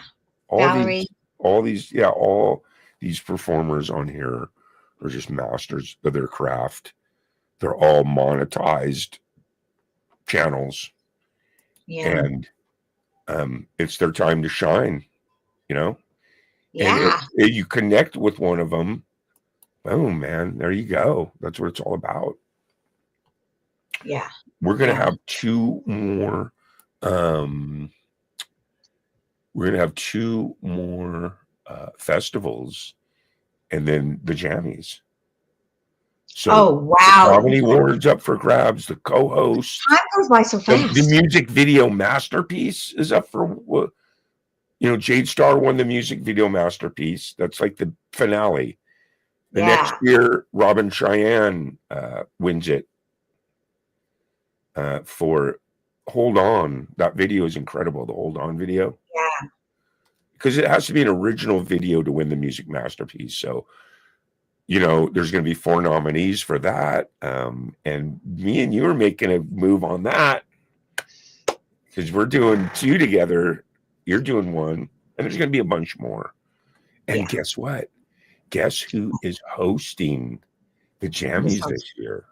Valerie. All these performers on here are just masters of their craft. They're all monetized channels. Yeah. And it's their time to shine, Yeah. And if you connect with one of them, boom, man, there you go. That's what it's all about. Yeah. We're going to have two more. We're going to have two more festivals, and then the jammies. So, wow. Comedy Awards up for grabs. The co-host. Time goes by so fast. The music video masterpiece is up for, Jade Star won the music video masterpiece. That's like the finale. The Yeah. next year, Robin Cheyenne wins it for Hold On. That video is incredible, the Hold On video. Yeah. Because it has to be an original video to win the Music Masterpiece. So, you know, there's going to be 4 nominees for that. And me and you are making a move on that because we're doing 2 together. You're doing 1, and there's going to be a bunch more. And Yeah. guess what? Guess who is hosting the Jammies this year?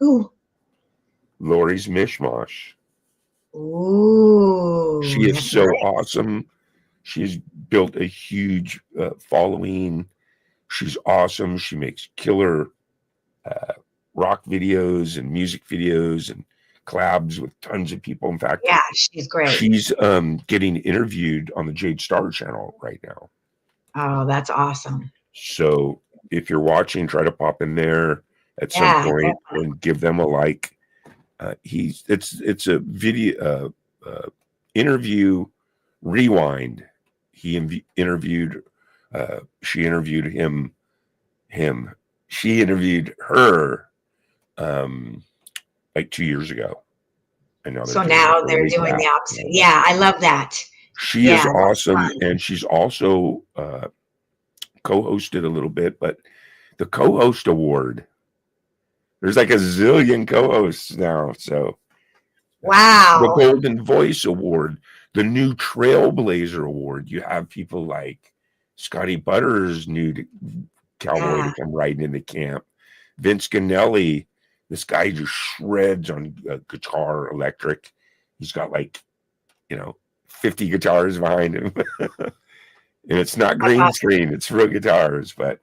Ooh. Lori's Mishmash. Ooh. She is that's so nice. awesome. She's built a huge following. She's awesome. She makes killer rock videos and music videos and collabs with tons of people. In fact, Yeah, she's great. she's getting interviewed on the Jade Star channel right now. Oh, that's awesome. So if you're watching, try to pop in there at some point and give them a like. It's a video interview rewind. He interviewed she interviewed him. She interviewed her like 2 years ago. And now So now they're doing the opposite. Yeah, I love that. She is awesome, and she's also co-hosted a little bit, but the co-host award, there's like a zillion co-hosts now. So wow. The Golden Voice Award, the new Trailblazer Award. You have people like Scotty Butters, new cowboy to come riding into camp. Vince Ganelli, this guy just shreds on guitar electric. He's got like, 50 guitars behind him. And it's not green screen, it's real guitars. But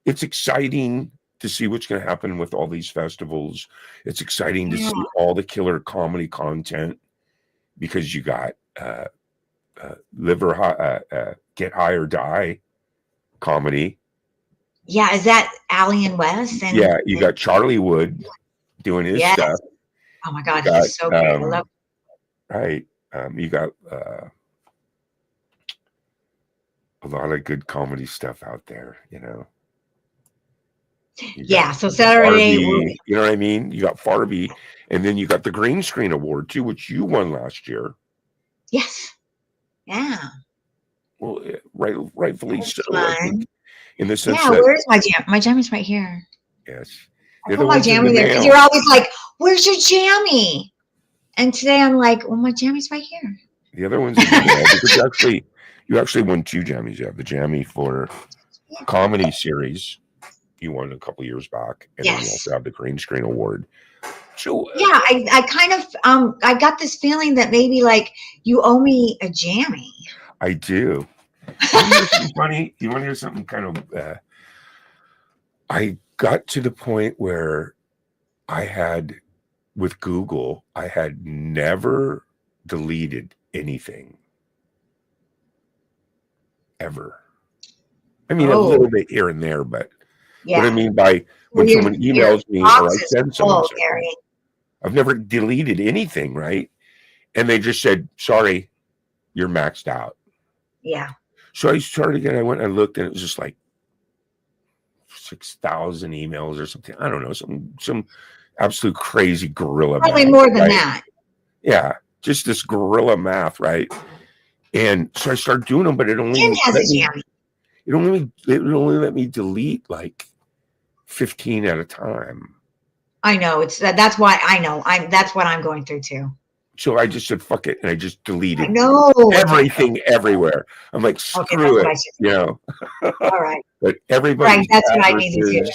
it's exciting to see what's going to happen with all these festivals. It's exciting to see all the killer comedy content, because you got Get High or Die comedy. Yeah, is that Allie and Wes? And yeah, you got Charlie Wood doing his stuff. Oh my God, he's so great. I love him. Right. You got a lot of good comedy stuff out there, Yeah, so Saturday, Farby, you know what I mean? You got Farby, and then you got the Green Screen Award too, which you won last year. Yes. Yeah. Well, rightfully so. I think, in the sense where's my jam? My jammies right here. Yes. I put my jammy there because you're always like, "Where's your jammy?" And today I'm like, "Well, my jammy's right here." The other one's in the mail, because you actually won 2 jammies. You have the jammy for comedy series. You won a couple years back, and then you also have the Green Screen Award. So I kind of I got this feeling that maybe like you owe me a jammy. I do. You want to hear something funny? You want to hear something kind of? I got to the point where I had, with Google, I had never deleted anything ever. I mean, a little bit here and there, but what I mean by when someone emails me or I send someone something, I've never deleted anything, right? And they just said, "Sorry, you're maxed out." Yeah. So I started again. I went and looked, and it was just like 6,000 emails or something. I don't know, some absolute crazy gorilla. Probably math, more than right? that. Yeah, just this gorilla math, right? And so I started doing them, but it only let me delete like 15 at a time. I know that's why I know that's what I'm going through too. So I just said fuck it, and I just deleted everything everywhere. I'm like, screw it, All right. But everybody's that's what I need to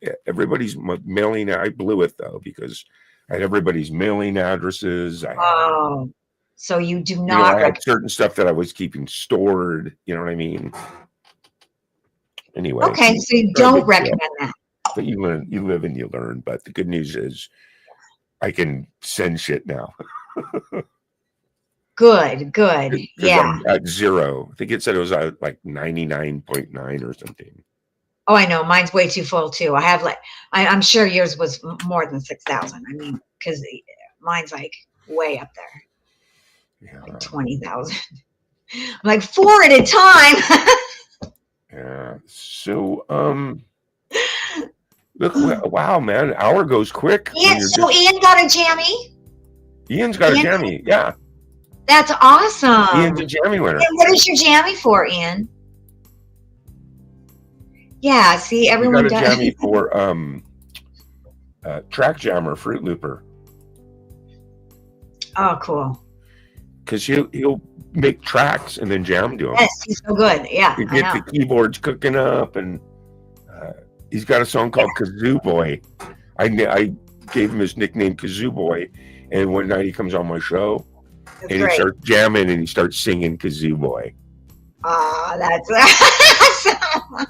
do. Everybody's mailing. I blew it though, because I had everybody's mailing addresses. So you do not. I had certain stuff that I was keeping stored. You know what I mean? Anyway. Okay, so you don't recommend that. But you live and you learn. But the good news is, I can send shit now. Good. Yeah. I'm at 0. I think it said it was at like 99.9 or something. Oh, I know. Mine's way too full too. I have I'm sure yours was more than 6,000. I mean, because mine's like way up there. Yeah. Like 20,000. I'm like 4 at a time. Yeah. Yeah. So, look, wow, man, an hour goes quick. Ian, so Ian got a jammy? Ian's got a Ian- jammy. Yeah. That's awesome. Ian's a jammy winner. And what is your jammy for, Ian? Yeah, see, He everyone got a does. jammy for Track Jammer, Fruit Looper. Oh, cool. Because he'll make tracks and then jam to them. Yes, he's so good. Yeah, You I get know. the keyboards cooking up, and he's got a song called Kazoo Boy. I gave him his nickname Kazoo Boy, and one night he comes on my show, That's and he great. starts jamming, and he starts singing Kazoo Boy. Oh, that's awesome.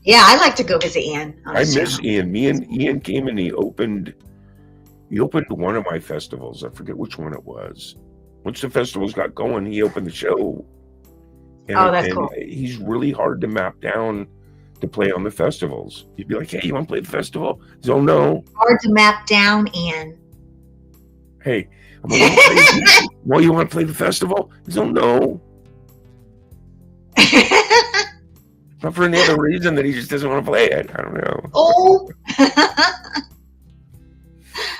Yeah, I like to go visit Ian. on I his miss channel. Ian. Me and Ian came and he opened one of my festivals. I forget which one it was. Once the festivals got going, he opened the show. And, Oh, that's cool. He's really hard to map down to play on the festivals. He'd be like, "Hey, you want to play the festival?" He's, "Oh no." Hard to map down, Ian. Hey, I'm like, "Well, you want to play the festival?" He's, "Oh no." Not for any other reason that he just doesn't want to play it. I don't know. Oh.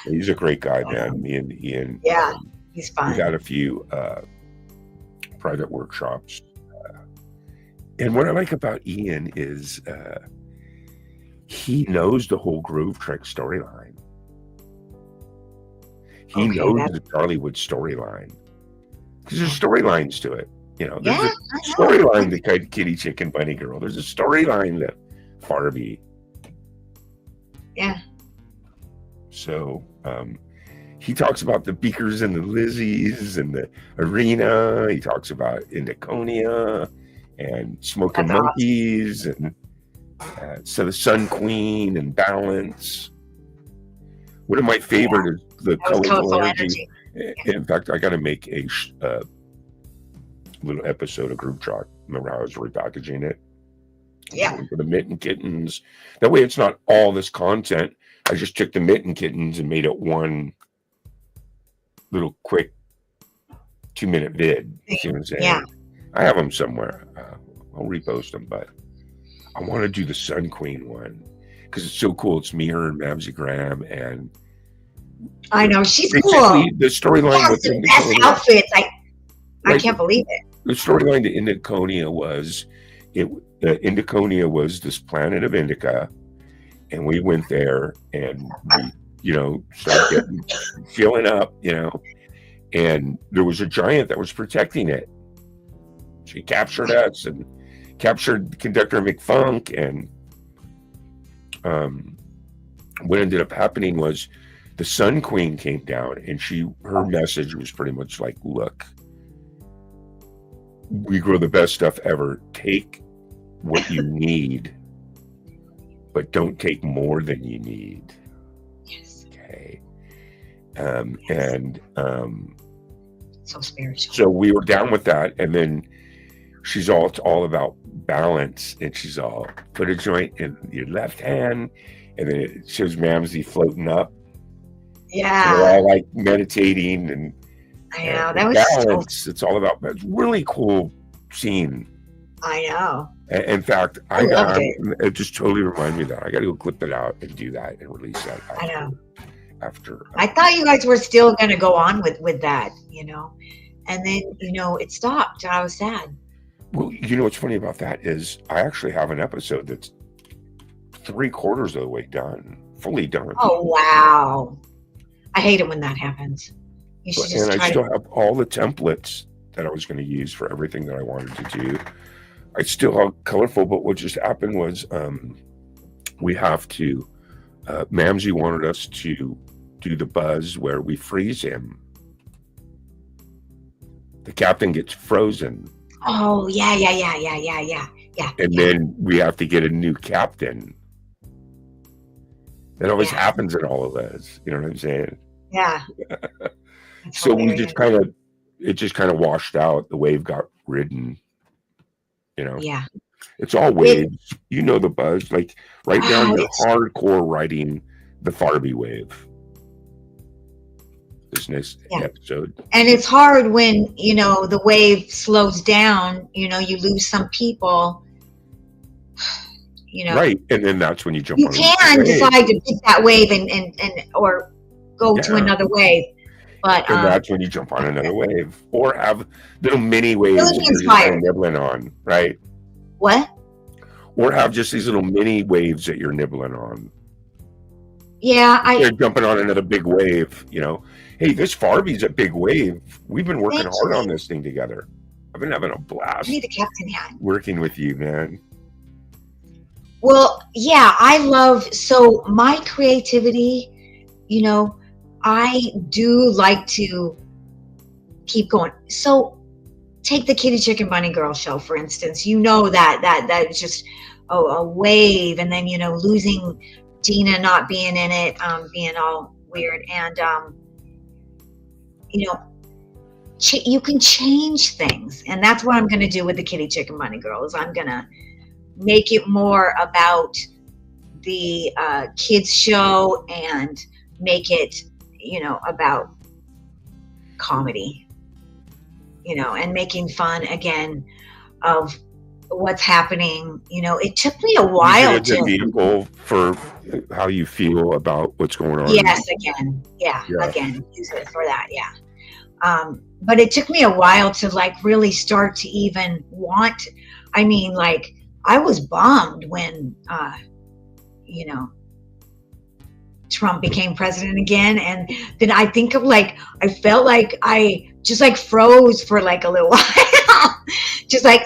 He's a great guy, man. Me and Ian. Yeah, he's We fun. got a few private workshops. And what I like about Ian is he knows the whole Groove Trek storyline. He Okay, knows that's- the Charliewood storyline. Because there's storylines to it. You know, there's Yeah, a I know. storyline to Kitty Chicken Bunny Girl. There's a storyline to Farby. Yeah. So he talks about the Beakers and the Lizzies and the arena. He talks about Indiconia and Smoking That's awesome. Monkeys and so the Sun Queen and Balance. One of my favorite is the That was Colorful colorful Energy. energy. In fact, I got to make a little episode of Group Talk. Remember how I was repackaging it? Yeah. For the Mitten Kittens. That way it's not all this content. I just took the Mitten Kittens and made it one little quick 2-minute vid. See what I'm saying? Yeah. I have them somewhere. I'll repost them, but I want to do the Sun Queen one because it's so cool. It's me, her, and Mamsie Graham, and I know, she's cool. basically the storyline She has with the best Indiconia. outfits. I Right. can't believe it. The storyline to Indiconia was Indiconia was this planet of Indica, and we went there and we, started getting filling up, and there was a giant that was protecting it. She captured us and captured Conductor McFunk, and what ended up happening was the Sun Queen came down, and her message was pretty much like, look, we grow the best stuff ever. Take what you need, but don't take more than you need. Yes. Okay. So spiritual. So we were down with that, and then it's all about balance, and she's all put a joint in your left hand, and then it shows Mamsie floating up. Yeah. They're all like meditating and I know. That was so, balance. It's all about it's really cool scene. I know. In fact, I loved it. it just totally reminded me of that I got to go clip it out and do that and release that. I know. After I thought you guys were still going to go on with that, and then, it stopped. I was sad. well, what's funny about that is I actually have an episode that's 3/4 of the way done, fully done. Oh, wow. I hate it when that happens. You should just And I try still to. have all the templates that I was going to use for everything that I wanted to do. I still have colorful, but what just happened was we have to, Mamsie wanted us to do the buzz where we freeze him. The captain gets frozen, Oh, yeah. and then we have to get a new captain. That always Yeah. happens in all of this. You know what I'm saying? Yeah. That's So we hilarious. it just kind of washed out. The wave got ridden. Yeah. It's all waves. You know the buzz. Like right now, Oh, you're it's- hardcore riding the Farby wave. business Yeah. episode. And it's hard when, you know, the wave slows down, you know, you lose some people, you know. Right. And then that's when you jump You on can another wave. decide to pick that wave and or go to Yeah. another wave. But And that's when you jump on another wave, or have little mini waves Really that you're just inspired. kind of nibbling on, right? what? Or have just these little mini waves that you're nibbling on. Yeah, They're jumping on another big wave, you know. Hey, this Farby's a big wave. We've been working Thank hard you. on this thing together. I've been having a I blast need the captain hat. working with you, man. Well, yeah, I love, so my creativity, you know, I do like to keep going. So take the Kitty Chicken Bunny Girl show, for instance. You know that is just a wave, and then, you know, losing Dina, not being in it, being all weird, and you know, you can change things, and that's what I'm going to do with the Kitty Chicken Bunny Girl. Is I'm going to make it more about the kids show and make it, you know, about comedy, you know, and making fun again of what's happening. You know, it took me a while Use it as a to, vehicle for how you feel about what's going on. yes, again, yeah, Yeah. again, use it for that, yeah. But it took me a while to like really start to even want, I mean, like, I was bummed when, you know, Trump became president again. And then I think of like, I felt like I just like froze for like a little while. Just like,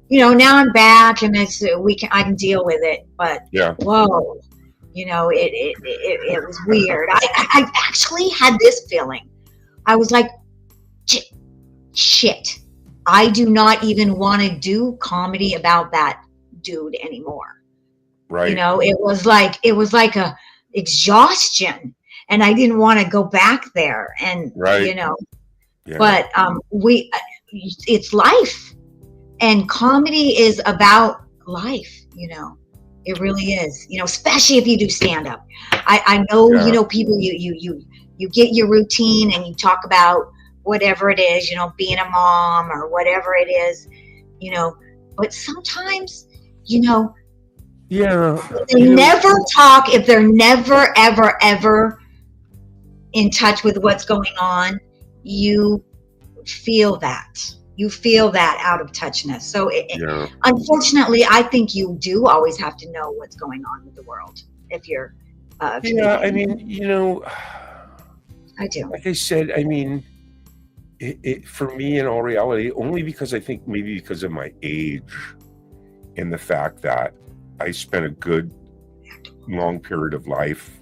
you know, now I'm back and it's, I can deal with it. But Yeah. whoa, you know, it was weird. I actually had this feeling. I was like, shit. I do not even want to do comedy about that dude anymore. Right. You know, it was like a exhaustion, and I didn't want to go back there. And Right. you know, Yeah. but it's life, and comedy is about life. You know, it really is. You know, especially if you do stand up. I know, Yeah. you know, people you get your routine and you talk about whatever it is, you know, being a mom or whatever it is, you know, but sometimes, you know, Yeah. they never talk, if they're never, ever, ever in touch with what's going on, you feel that. You feel that out of touchness. So Yeah. unfortunately, I think you do always have to know what's going on with the world if you're Yeah. I mean, you know, I do. like I said, I mean, it for me, in all reality, only because I think maybe because of my age and the fact that I spent a good long period of life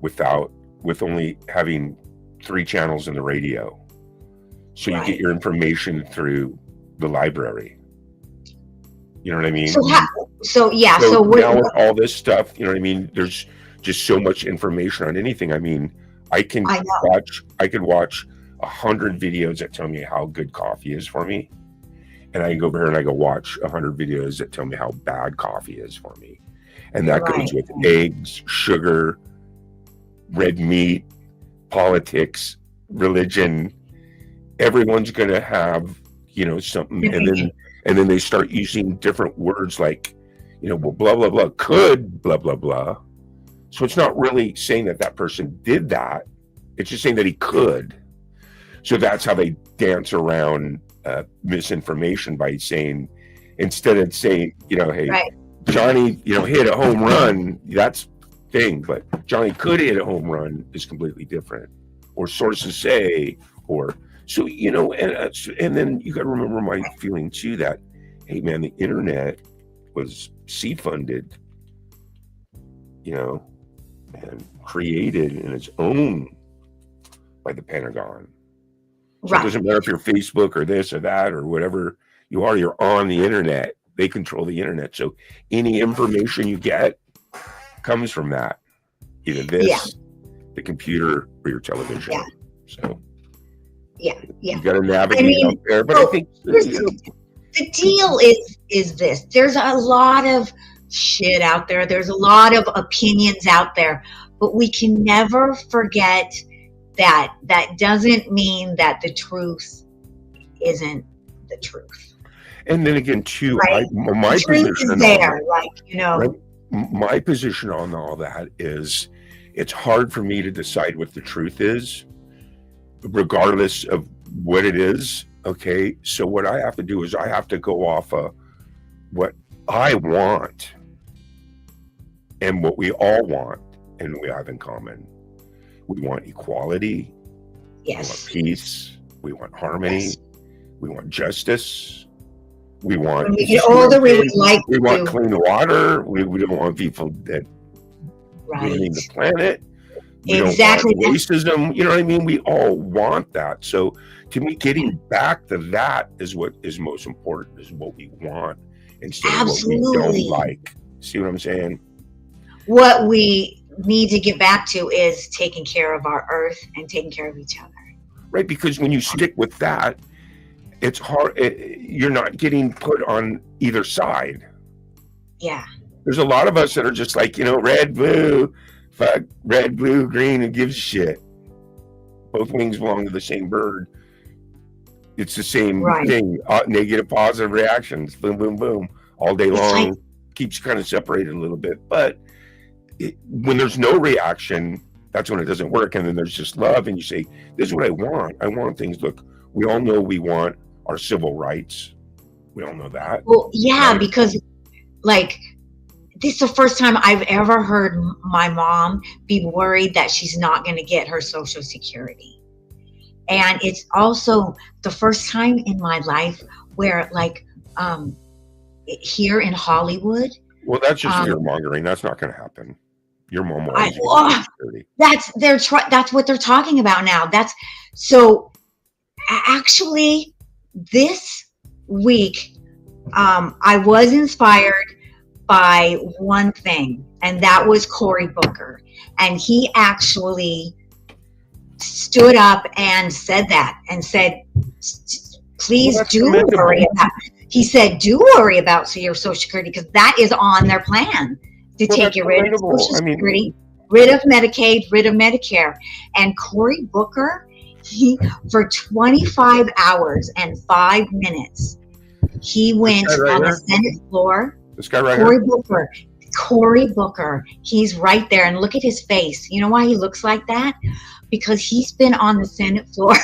with only having 3 channels in the radio. So you Right. get your information through the library. You know what I mean? So yeah. So So now with all this stuff, you know what I mean? There's just so much information on anything. I mean, I could watch 100 videos that tell me how good coffee is for me. And I can go over here and I go watch 100 videos that tell me how bad coffee is for me. And that goes with eggs, sugar, red meat, politics, religion. Everyone's going to have, you know, something. And then they start using different words like, you know, well, blah, blah, blah, could, blah, blah, blah. So it's not really saying that that person did that. It's just saying that he could. So that's how they dance around misinformation by saying, instead of saying, you know, hey, Right. Johnny, you know, hit a home run, that's thing, but Johnny could hit a home run is completely different. Or sources say, or, so, you know, and then you got to remember my feeling too that, hey man, the internet was seed funded, you know, and created in its own by the Pentagon. So it doesn't matter if you're Facebook or this or that or whatever you are, you're on the internet. They control the internet. So any information you get comes from that, either this, the computer, or your television. Yeah. So you got to navigate out there. But I think the deal is this: there's a lot of shit out there. There's a lot of opinions out there, but we can never forget that doesn't mean that the truth isn't the truth. And then again, too, Right. my The truth position is on all there, like, right, my position on all that is, it's hard for me to decide what the truth is, regardless of what it is. Okay, so what I have to do is I have to go off of what I want and what we all want and we have in common. We want equality, we want yes. peace, we want harmony, we want justice, we want, When we get older, we would like we want to, clean water, we don't want people that ruining the planet. We Exactly. don't want racism. You know what I mean? We all want that. So to me, getting back to that is what is most important, is what we want instead of what we don't like. See what I'm saying? What we need to get back to is taking care of our earth and taking care of each other. Right, because when you stick with that, it's hard. You're not getting put on either side. Yeah. There's a lot of us that are just like, red, blue, fuck, red, blue, green, and gives a shit. Both wings belong to the same bird. It's the same thing. Negative, positive reactions. Boom, boom, boom. All day long. Keeps kind of separated a little bit. But when there's no reaction, that's when it doesn't work. And then there's just love. And you say, this is what I want. I want things. Look, we all know we want our civil rights. We all know that. Well, yeah, right? Because like, this is the first time I've ever heard my mom be worried that she's not going to get her Social Security. And it's also the first time in my life where, like, here in Hollywood. Well, that's just fear mongering. That's not going to happen. Your mom will that's what they're talking about now. So actually this week, I was inspired by one thing, and that was Cory Booker. And he actually stood up and said that, and said, please do worry about it. He said, do worry about your Social Security, because that is on their plan to take you rid of Social Security, rid of Medicaid, rid of Medicare. And Cory Booker, for 25 hours and 5 minutes, he went on the Senate floor. This guy right here? Cory Booker, he's right there, and look at his face. You know why he looks like that? Because he's been on the Senate floor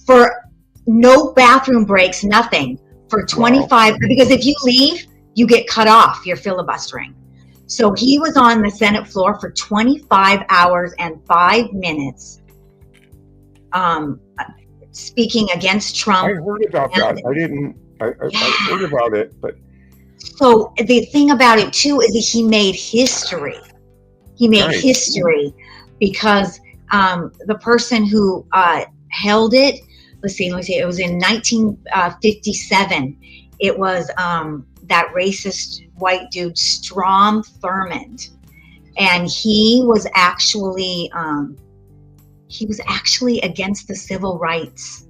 for no bathroom breaks, nothing, for 25, because if you leave, you get cut off, you're filibustering. So he was on the Senate floor for 25 hours and 5 minutes, speaking against Trump. I heard about that. I heard about it, but. So the thing about it too is that he made history. He made history because the person who held it, let's see, it was in 1957. It was that racist white dude, Strom Thurmond, and he was actually against the civil rights,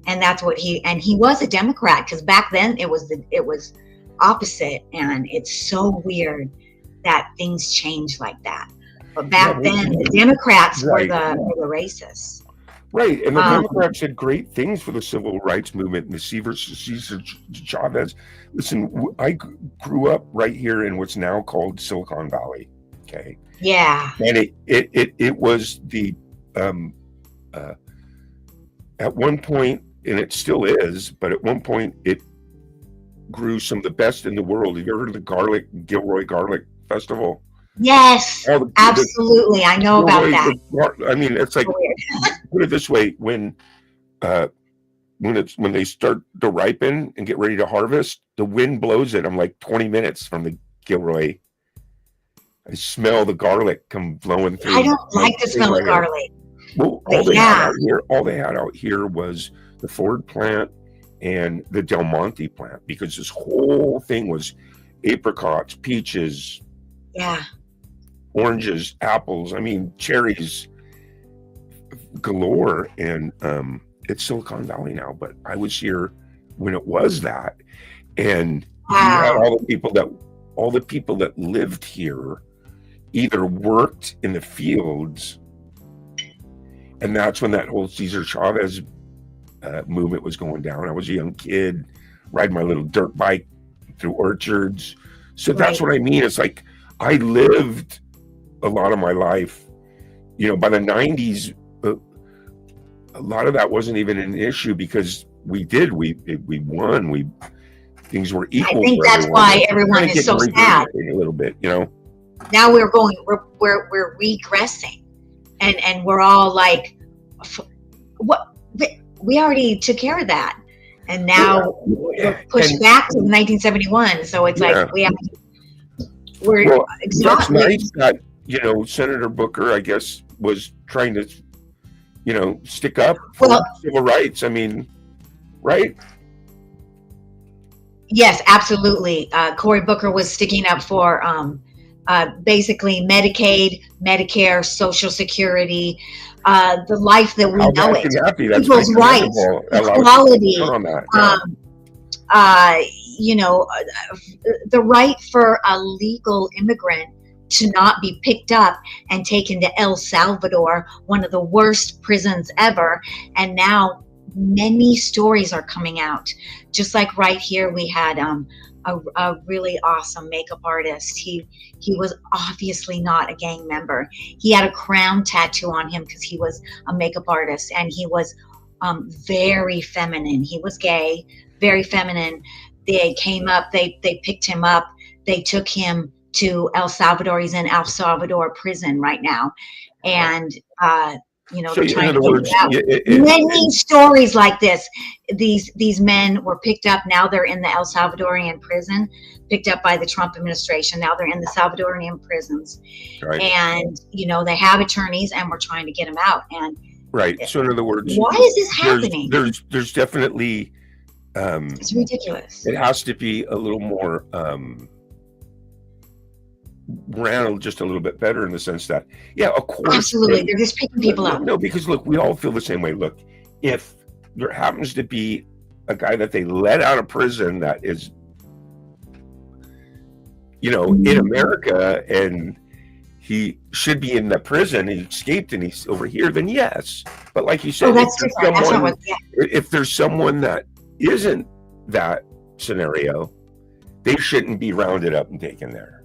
and that's what he was a Democrat, because back then it was opposite. And it's so weird that things change like that. But back then, the Democrats were the racists. Right, and the Democrats did great things for the civil rights movement and the Cesar Chavez. Listen, I grew up right here in what's now called Silicon Valley. Okay. Yeah. And it was the at one point, and it still is, but at one point it grew some of the best in the world. Have you ever heard of the Gilroy Garlic Festival? Yes, absolutely. I know about that. I mean, it's like, put it this way: when they start to ripen and get ready to harvest, the wind blows it. I'm like 20 minutes from the Gilroy. I smell the garlic come blowing through. I don't like the smell of garlic. Well, all they had out here was the Ford plant and the Del Monte plant, because this whole thing was apricots, peaches, oranges, apples, cherries galore. And it's Silicon Valley now, but I was here when it was that. And you had all the people that lived here either worked in the fields And that's when that whole Cesar Chavez movement was going down. I was a young kid riding my little dirt bike through orchards. So that's Right. what I mean. It's like I lived a lot of my life, by the 90s, a lot of that wasn't even an issue because we won. Things were equal. I think for that's everyone. why everyone is so sad. A little bit, Now we're regressing, and we're all like, what? We already took care of that, and now we're pushed back to 1971. So it's like we're That's exhausted. nice that Senator Booker, I guess, was trying to stick up for civil rights. I mean, right? Yes, absolutely. Cory Booker was sticking up for basically Medicaid, Medicare, Social Security, the life that we know it. People's rights, equality, the right for a legal immigrant to not be picked up and taken to El Salvador, one of the worst prisons ever. And now many stories are coming out. Just like right here, we had a really awesome makeup artist. He was obviously not a gang member. He had a crown tattoo on him because he was a makeup artist, and he was very feminine. He was gay, very feminine. They came up, they picked him up, they took him to El Salvador. He's in El Salvador prison right now, and So they're in trying other to words, get it out. Many stories like this. These men were picked up. Now they're in the El Salvadorian prison, picked up by the Trump administration. Now they're in the Salvadorian prisons, right. and they have attorneys, and we're trying to get them out. And Right. So in other words, why is this happening? There's definitely It's ridiculous. it has to be a little more ran just a little bit better in the sense that, of course, Absolutely, they're just picking people up. No, because look, we all feel the same way. Look, if there happens to be a guy that they let out of prison that is, in America, and he should be in the prison, he escaped and he's over here, then yes. But like you said, that's different. That's not what. Yeah. If there's someone that isn't that scenario, they shouldn't be rounded up and taken there.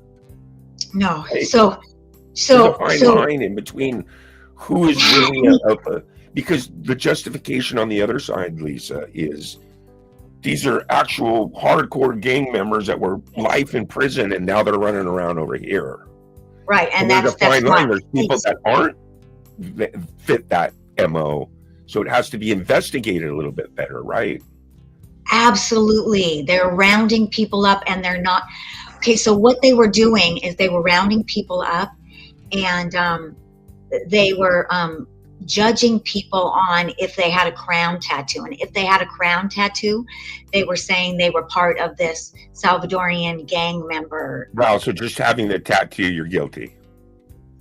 No. Right? So There's a fine line in between who is really because the justification on the other side, Lisa, is these are actual hardcore gang members that were life in prison and now they're running around over here. Right, and there's a fine line. There's people that aren't fit that MO, so it has to be investigated a little bit better, right? Absolutely. They're rounding people up, and they're not. Okay, so what they were doing is they were rounding people up, and they were judging people on if they had a crown tattoo. And if they had a crown tattoo, they were saying they were part of this Salvadorian gang member. Wow, so just having the tattoo, you're guilty.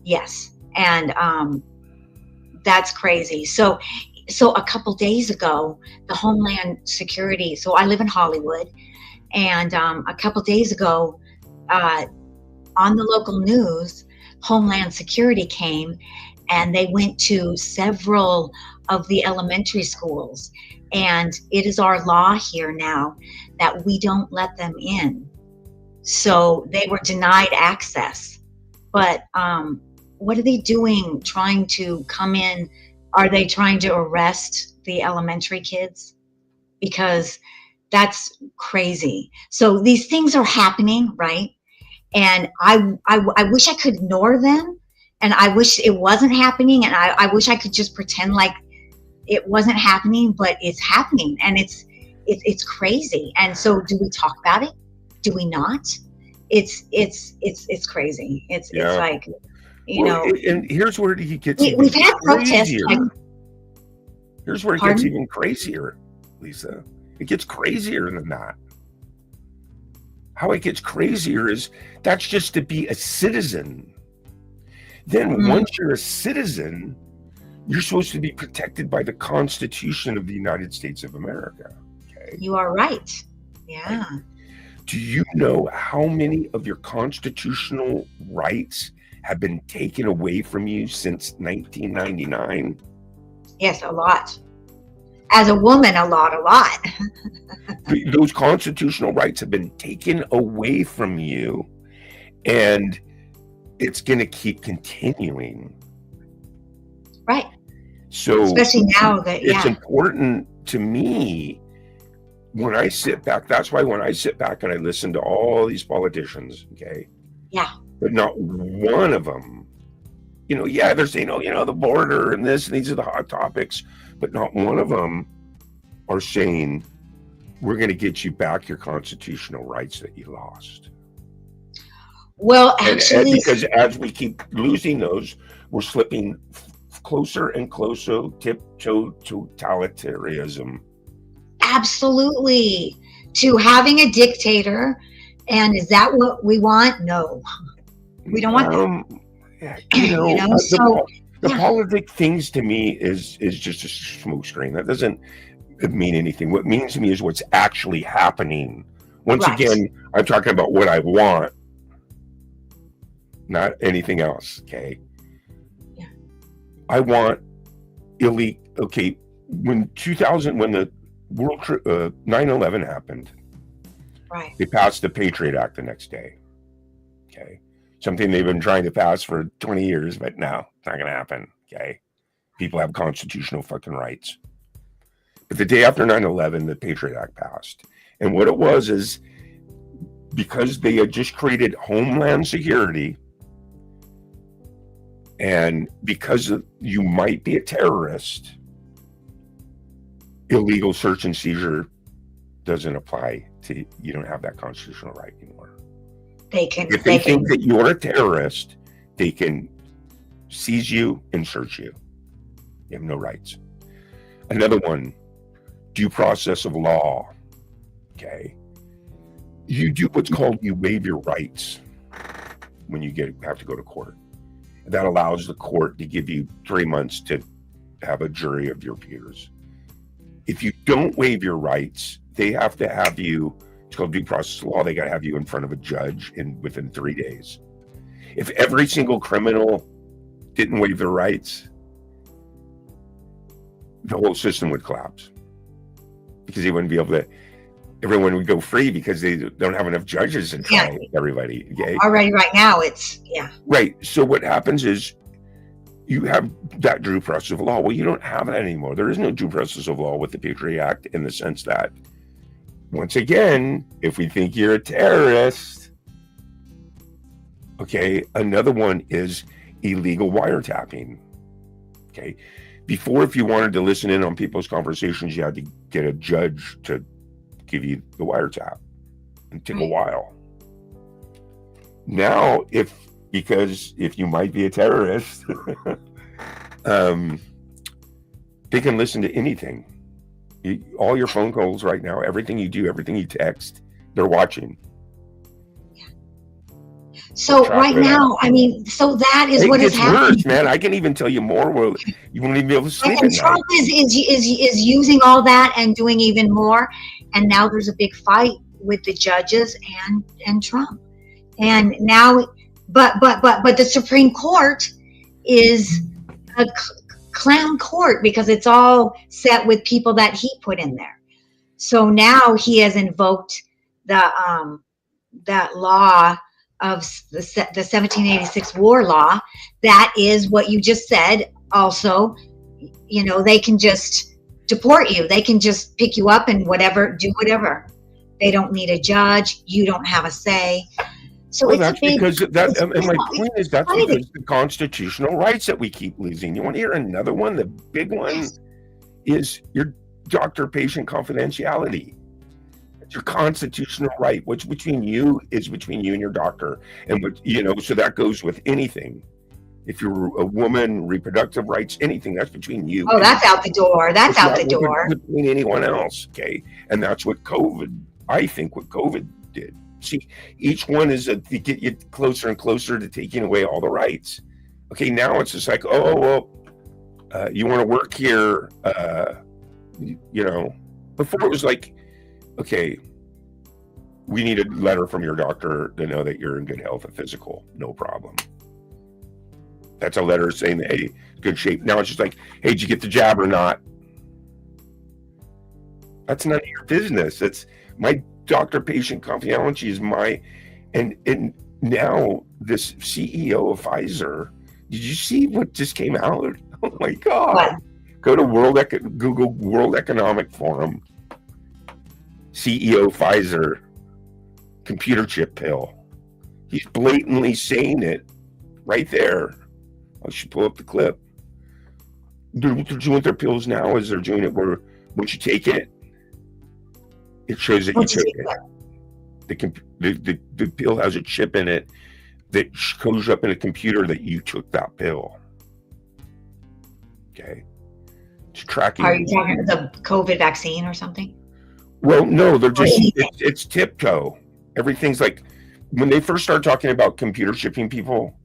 Yes, and that's crazy. So a couple days ago, the Homeland Security, so I live in Hollywood, and a couple days ago, on the local news, Homeland Security came and they went to several of the elementary schools, and it is our law here now that we don't let them in. So they were denied access. But what are they doing trying to come in? Are they trying to arrest the elementary kids? Because that's crazy. So these things are happening, right? And I wish I could ignore them, and I wish it wasn't happening, and I wish I could just pretend like it wasn't happening, but it's happening, and it's crazy. And so, do we talk about it? Do we not? It's crazy. It's like, and here's where he gets. We've had protests. Here's where it gets even crazier, Lisa. It gets crazier than that. How it gets crazier is that's just to be a citizen. Then once you're a citizen, you're supposed to be protected by the Constitution of the United States of America. Okay? You are right. Yeah. Right? Do you know how many of your constitutional rights have been taken away from you since 1999? Yes, a lot. As a woman, a lot. Those constitutional rights have been taken away from you, and it's going to keep continuing. Right. So Especially now that, it's yeah. important to me when I sit back. That's why when I sit back and I listen to all these politicians, okay? Yeah. But not one of them, yeah, they're saying, the border and this, and these are the hot topics, but not one of them are saying, we're going to get you back your constitutional rights that you lost. Well, And actually, because as we keep losing those, we're slipping closer and closer, tiptoe totalitarianism. absolutely, to having a dictator. And is that what we want? No, we don't want that. The politic things to me is just a smokescreen. That doesn't mean anything. What means to me is what's actually happening. Once again, I'm talking about what I want, not anything else. Okay. Yeah. I want illegal. Okay. When the World 9/11 happened, right, they passed the Patriot Act the next day. Okay. Something they've been trying to pass for 20 years, but no, it's not going to happen. Okay. People have constitutional fucking rights. But the day after 9/11, the Patriot Act passed. And what it was is because they had just created Homeland Security, and because you might be a terrorist, illegal search and seizure doesn't apply to you. You don't have that constitutional right anymore. If they think that you're a terrorist, they can seize you and search you. You have no rights. Another one, due process of law. Okay. You do what's called, you waive your rights when you have to go to court. That allows the court to give you 3 months to have a jury of your peers. If you don't waive your rights, they have to have you, it's called due process of law, they got to have you in front of a judge within 3 days. If every single criminal didn't waive their rights, the whole system would collapse. Because they wouldn't be able to, everyone would go free because they don't have enough judges to try everybody. Okay? Already right now it's, Right. So what happens is you have that due process of law. Well, you don't have that anymore. There is no due process of law with the Patriot Act in the sense that, once again, if we think you're a terrorist, okay, another one is illegal wiretapping. Okay. Before, if you wanted to listen in on people's conversations, you had to get a judge to give you the wiretap, and it took a while. Now, because if you might be a terrorist, they can listen to anything. All your phone calls right now, everything you do, everything you text, they're watching. So right now, I mean, so that is what is happening. Worse, man. I can even tell you more. Well, you won't even be able to sleep. And Trump is using all that and doing even more. And now there's a big fight with the judges and Trump. And now, but the Supreme Court is a clown court because it's all set with people that he put in there. So now he has invoked the that law of the 1786 war law. That is what you just said. Also, they can just deport you. They can just pick you up and do whatever. They don't need a judge. You don't have a say. So well, that's because that. And my point is that's because the constitutional rights that we keep losing. You want to hear another one? The big one is your doctor-patient confidentiality. It's your constitutional right. What's between you is between you and your doctor, and so that goes with anything. If you're a woman, reproductive rights, anything, that's between you. Oh, that's out the door. That's out the door. Between anyone else, okay? And that's what COVID. I think what COVID did. See, each one is to get you closer and closer to taking away all the rights. Okay, now it's just like, you want to work here, Before it was like, okay, we need a letter from your doctor to know that you're in good health and physical, no problem. That's a letter saying, hey, good shape. Now it's just like, hey, did you get the jab or not? That's none of your business. That's my doctor-patient confidentiality is my, and now this CEO of Pfizer, did you see what just came out? Oh my God. What? Go to Google World Economic Forum, CEO Pfizer, computer chip pill. He's blatantly saying it right there. I should pull up the clip. They're doing their pills now as they're doing it where once you take it, it shows that you took it. The pill has a chip in it that goes up in a computer that you took that pill. Okay. It's tracking. Are you talking the COVID vaccine or something? Well, no, they're just, it's tiptoe. Everything's like, when they first started talking about computer chipping people,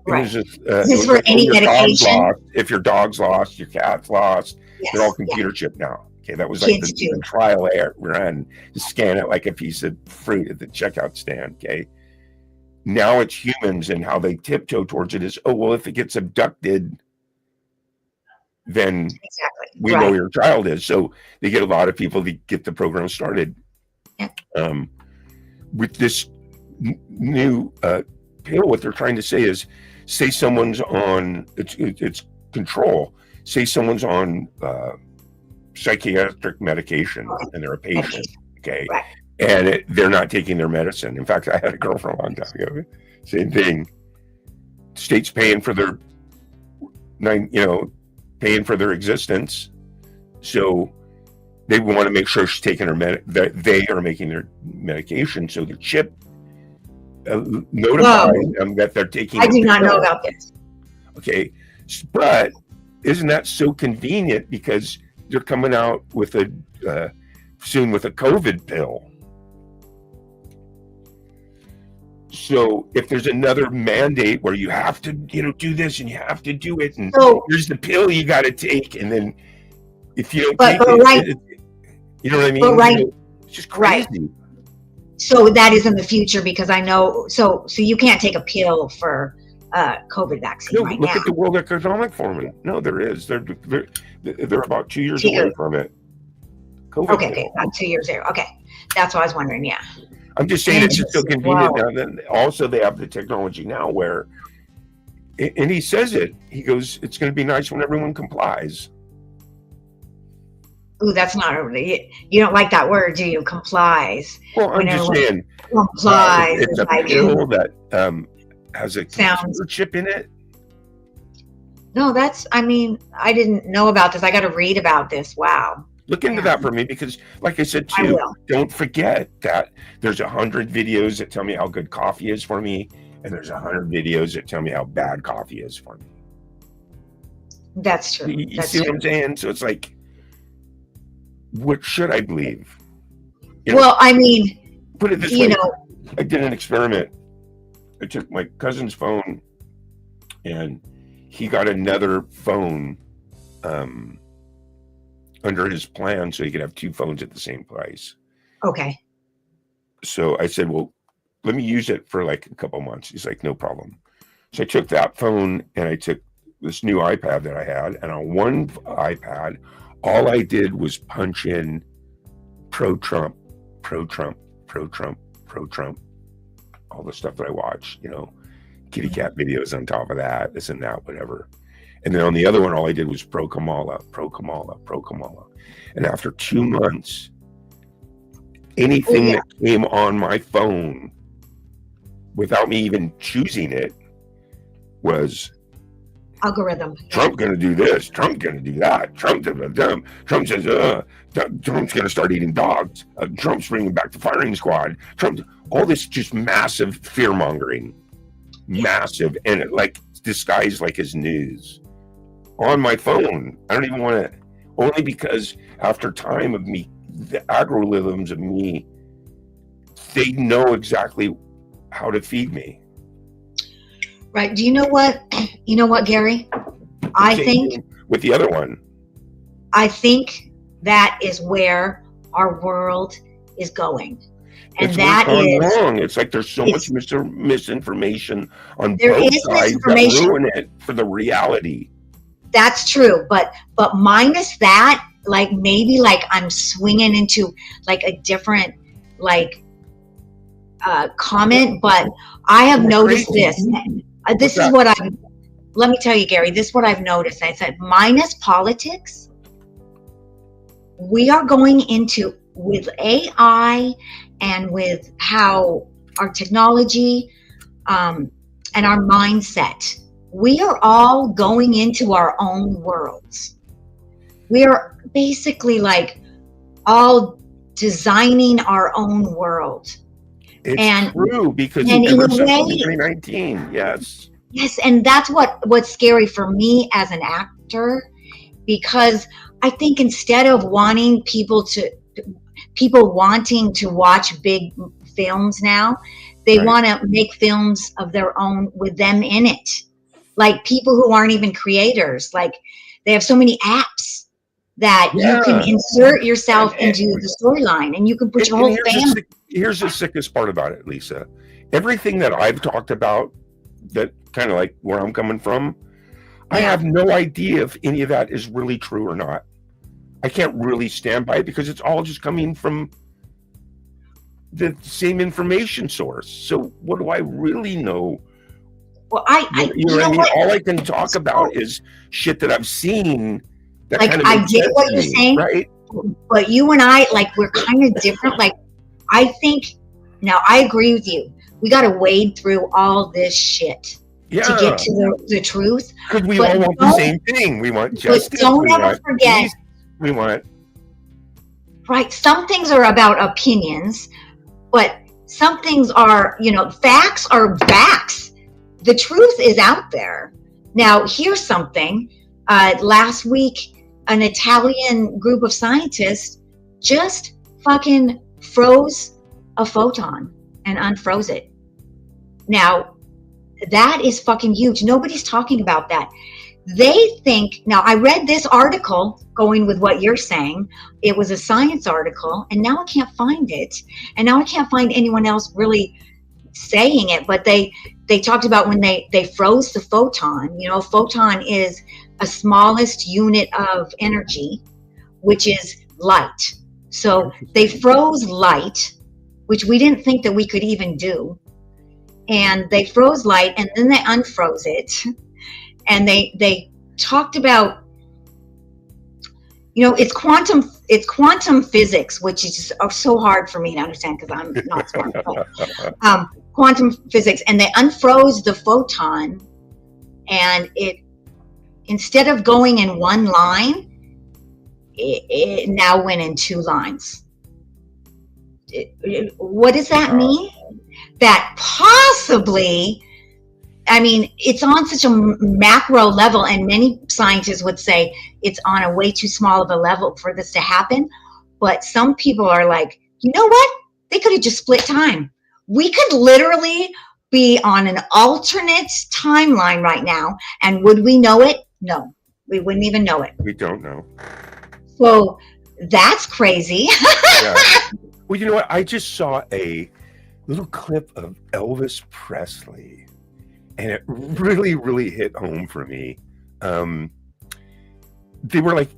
it was just, Is this for any medication? If your dog's lost, your cat's lost, they're all computer chipped now. Okay, that was like the trial run to scan it like a piece of fruit at the checkout stand. Okay, now it's humans, and how they tiptoe towards it is, oh, well, if it gets abducted, then we know where your child is. So they get a lot of people to get the program started. With this new pill, what they're trying to say is, say someone's on, it's control. Say someone's on psychiatric medication and they're a patient, okay? And they're not taking their medicine. In fact, I had a girlfriend a long time ago, same thing. State's paying for their, paying for their existence. So they want to make sure she's taking her that they are making their medication. So the chip notifying them that they're taking. I do not know about this. Okay, but isn't that so convenient because they're coming out with soon with a COVID pill. So if there's another mandate where you have to, do this and you have to do it, and here's the pill you got to take, and then if you don't take it, you know what I mean? It's just crazy. So that is in the future because I know. So you can't take a pill for COVID vaccine right now. Look at the World Economic Forum. No, there is. They're about 2 years away from it. COVID okay, about 2 years there. Okay, that's what I was wondering. Yeah. I'm just saying it's just so convenient now. Then also they have the technology now where, and he says it. He goes, "It's going to be nice when everyone complies." Ooh, that's not really. You don't like that word, do you? Complies. Well, I'm just saying. Complies. It's a pill that has a computer chip in it. No, I I didn't know about this. I got to read about this. Wow. Look into that for me because, like I said, too, don't forget that there's 100 videos that tell me how good coffee is for me, and there's 100 videos that tell me how bad coffee is for me. That's true. You see what I'm saying? So it's like, what should I believe? Well, I mean, put it this way. I did an experiment. I took my cousin's phone, and he got another phone under his plan so he could have two phones at the same price. Okay. So I said, well, let me use it for like a couple months. He's like, no problem. So I took that phone and I took this new iPad that I had, and on one iPad, all I did was punch in pro-Trump, pro-Trump, pro-Trump, pro-Trump, all the stuff that I watch, kitty cat videos on top of that, this and that, whatever. And then on the other one, all I did was pro-Kamala, pro-Kamala, pro-Kamala. And after 2 months, anything that came on my phone without me even choosing it was algorithm. Trump going to do this. Trump going to do that. Trump says, Trump's going to start eating dogs. Trump's bringing back the firing squad. Trump, all this just massive fear mongering, massive, and it like disguised like as news on my phone. I don't even want to, only because after time of me, the algorithms of me, they know exactly how to feed me. Right. Do you know what? You know what, Gary? I think with the other one, I think that is where our world is going. And It's that gone is, wrong. It's like there's so much misinformation on there both is sides that misinformation. ruin it for the reality. That's true, but minus that, like maybe like I'm swinging into like a different like comment, but I have noticed this. This is what I. Let me tell you, Gary. This is what I've noticed. I said minus politics, we are going into with AI and with how our technology and our mindset. We are all going into our own worlds. We are basically like all designing our own world. It's true, because and in a ever since way, 2019, yes. Yes, and that's what's scary for me as an actor, because I think instead of wanting people wanting to watch big films now, they Right. want to make films of their own with them in it. Like people who aren't even creators, like they have so many apps that you can Yeah. insert yourself And- into the storyline, and you can put your And whole family. here's the sickest part about it, Lisa. Everything that I've talked about, that kind of like where I'm coming from, I Yeah. have no idea if any of that is really true or not. I can't really stand by it because it's all just coming from the same information source. So what do I really know? Well, You know what I mean? All I can talk about is shit that I've seen that Like, kind of I makes get sense what to you're me, saying. right? But you and I, like, we're kind of different. Like, I think, now I agree with you. We got to wade through all this shit to Yeah, get to the truth. because we But all want the don't- same thing. We want But justice. don't We ever want forget, peace. We want right? Some things are about opinions, but some things are, facts are facts. The truth is out there. Now, here's something. Last week, an Italian group of scientists just fucking froze a photon and unfroze it. Now, that is fucking huge. Nobody's talking about that. They think, now I read this article going with what you're saying. It was a science article, and now I can't find it. And now I can't find anyone else really saying it, but they talked about when they froze the photon. A photon is a smallest unit of energy, which is light. So they froze light, which we didn't think that we could even do. And they froze light, and then they unfroze it. And they talked about, it's quantum physics, which is so hard for me to understand because I'm not smart. But, quantum physics, and they unfroze the photon, and it, instead of going in one line, it now went in two lines. What does that mean? That possibly, it's on such a macro level, and many scientists would say it's on a way too small of a level for this to happen. But some people are like, you know what? They could have just split time. We could literally be on an alternate timeline right now. And would we know it? No, we wouldn't even know it. We don't know. So that's crazy. Yeah. Well, you know what? I just saw a little clip of Elvis Presley, and it really, really hit home for me. They were like,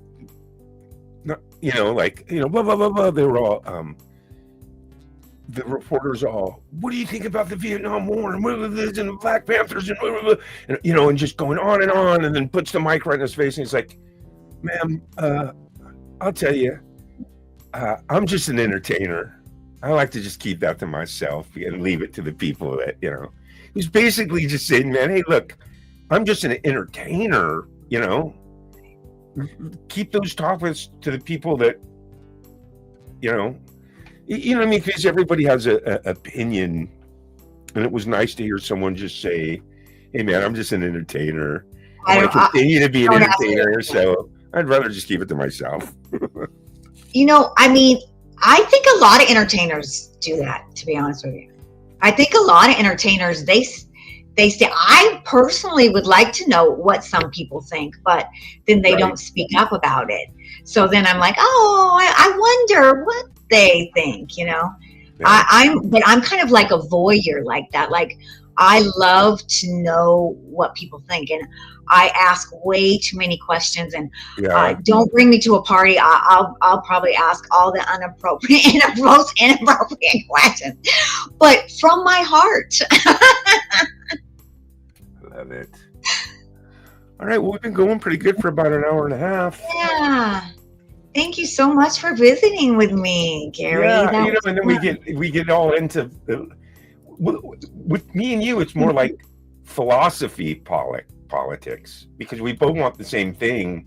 blah, blah, blah, blah. They were all, the reporters all, what do you think about the Vietnam War and what are this and the Black Panthers and blah, blah, blah, and just going on, and then puts the mic right in his face, and he's like, ma'am, I'll tell you, I'm just an entertainer. I like to just keep that to myself and leave it to the people that, He's basically just saying, man, hey, look, I'm just an entertainer, Keep those topics to the people that, you know what I mean? Because everybody has an opinion. And it was nice to hear someone just say, hey, man, I'm just an entertainer. I want to continue to be an entertainer, so I'd rather just keep it to myself. I think a lot of entertainers do that, to be honest with you. I think a lot of entertainers, they say, I personally would like to know what some people think, but then they don't speak up about it. So then I'm like, oh, I wonder what they think, Yeah. Yeah. But I'm kind of like a voyeur like that. Like I love to know what people think, and I ask way too many questions. And Yeah. don't bring me to a party. I'll probably ask all the most inappropriate questions, but from my heart. Love it. All right. Well, we've been going pretty good for about an hour and a half. Yeah. Thank you so much for visiting with me, Gary. Yeah. That was And then fun. we get all into with me and you. It's more like philosophy politics because we both want the same thing.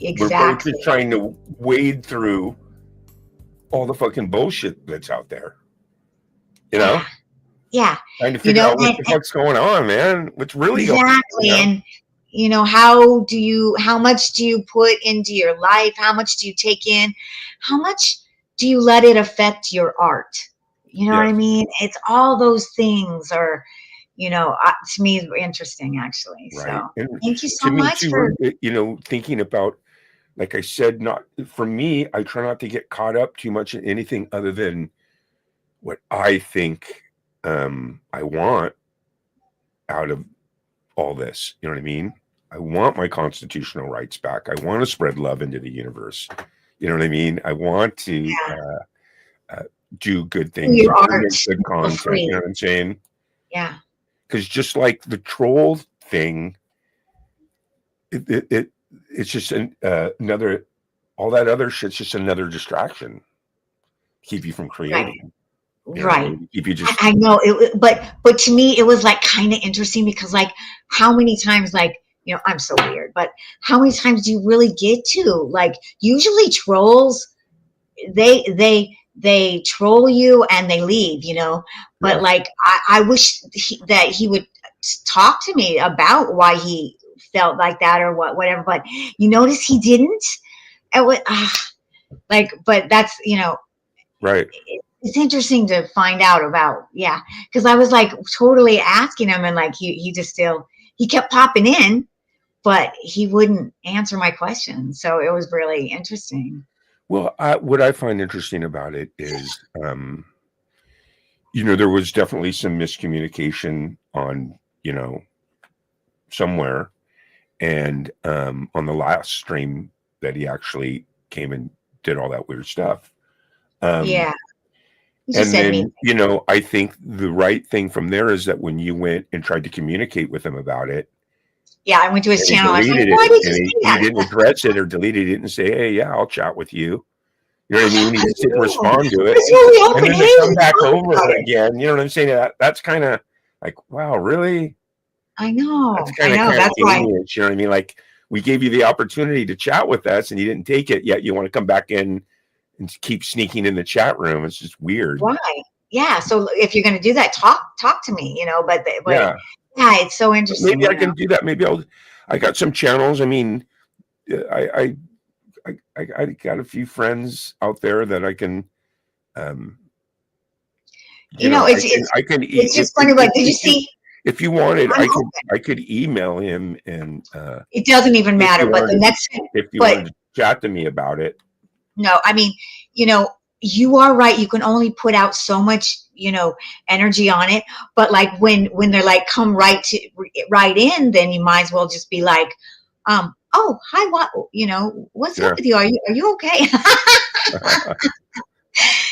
We're both Exactly. just trying to wade through all the fucking bullshit that's out there. You know, Yeah. trying to figure out what And the fuck's going on, man. What's really going on? exactly. You know? And how much do you put into your life? How much do you take in? How much do you let it affect your art? You know what I Yes. mean? It's all those things are, to me, interesting actually. Right. So And thank you to so me much too, for, thinking about, like I said, not for me, I try not to get caught up too much in anything other than what I think I want out of all this. You know what I mean? I want my constitutional rights back. I want to spread love into the universe. You know what I mean? I want to yeah, do good things, your art make good for content. free. You know what I'm saying? Yeah. Because just like the troll thing, it's just another, all that other shit's just another distraction, keep you from creating. You know what I Right. mean? Keep you just I know it, but to me, it was like kind of interesting because like how many times, like, I'm so weird, but how many times do you really get to, like, usually trolls, they troll you and they leave, but yeah, like, I wish that he would talk to me about why he felt like that or whatever, but you notice he didn't. It was, like, but that's, right. it's interesting to find out about, yeah, because I was like totally asking him, and like he just still, he kept popping in, but he wouldn't answer my questions, so it was really interesting. Well, what I find interesting about it is, there was definitely some miscommunication on, somewhere, and on the last stream that he actually came and did all that weird stuff. Yeah, he just And said me. then, I think the right thing from there is that when you went and tried to communicate with him about it, Yeah, I went to his and he channel. I was like, deleted why it, did you and say he that? didn't address it or deleted it and say, hey, yeah, I'll chat with you. You know what I mean? He just didn't respond to it. It's really And open. then Hey, they come let's back talk over about it it. again. You know what I'm saying? That's kind of like, wow, really? I That's know. kind of That's why. alienage. You know what I mean? Like, we gave you the opportunity to chat with us and you didn't take it, yet you want to come back in and keep sneaking in the chat room. It's just weird. Why? Yeah. So if you're going to do that, talk to me. But Yeah. yeah, it's so interesting. Maybe I can do that. Maybe I got some channels. I mean, I got a few friends out there that I can, I can it's just funny. Like, did you see? if you wanted, I'm I could email him and It doesn't even if matter. you But the wanted next, if you but wanted to chat to me about it. no, I mean, you are right. You can only put out so much, energy on it. But like when they're like, come right in, then you might as well just be like, oh, hi, what's Yeah. up with you? Are you okay?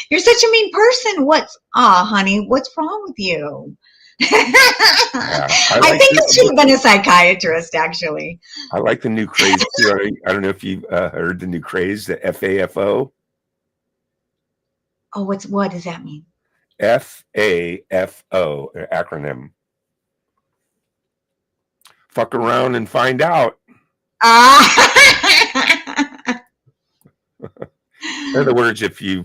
You're such a mean person. Honey, what's wrong with you? I think I should have been a psychiatrist, actually. I like the new craze too. I don't know if you've heard the new craze, the FAFO. Oh, what does that mean? FAFO, acronym. Fuck around and find out. In other words, if you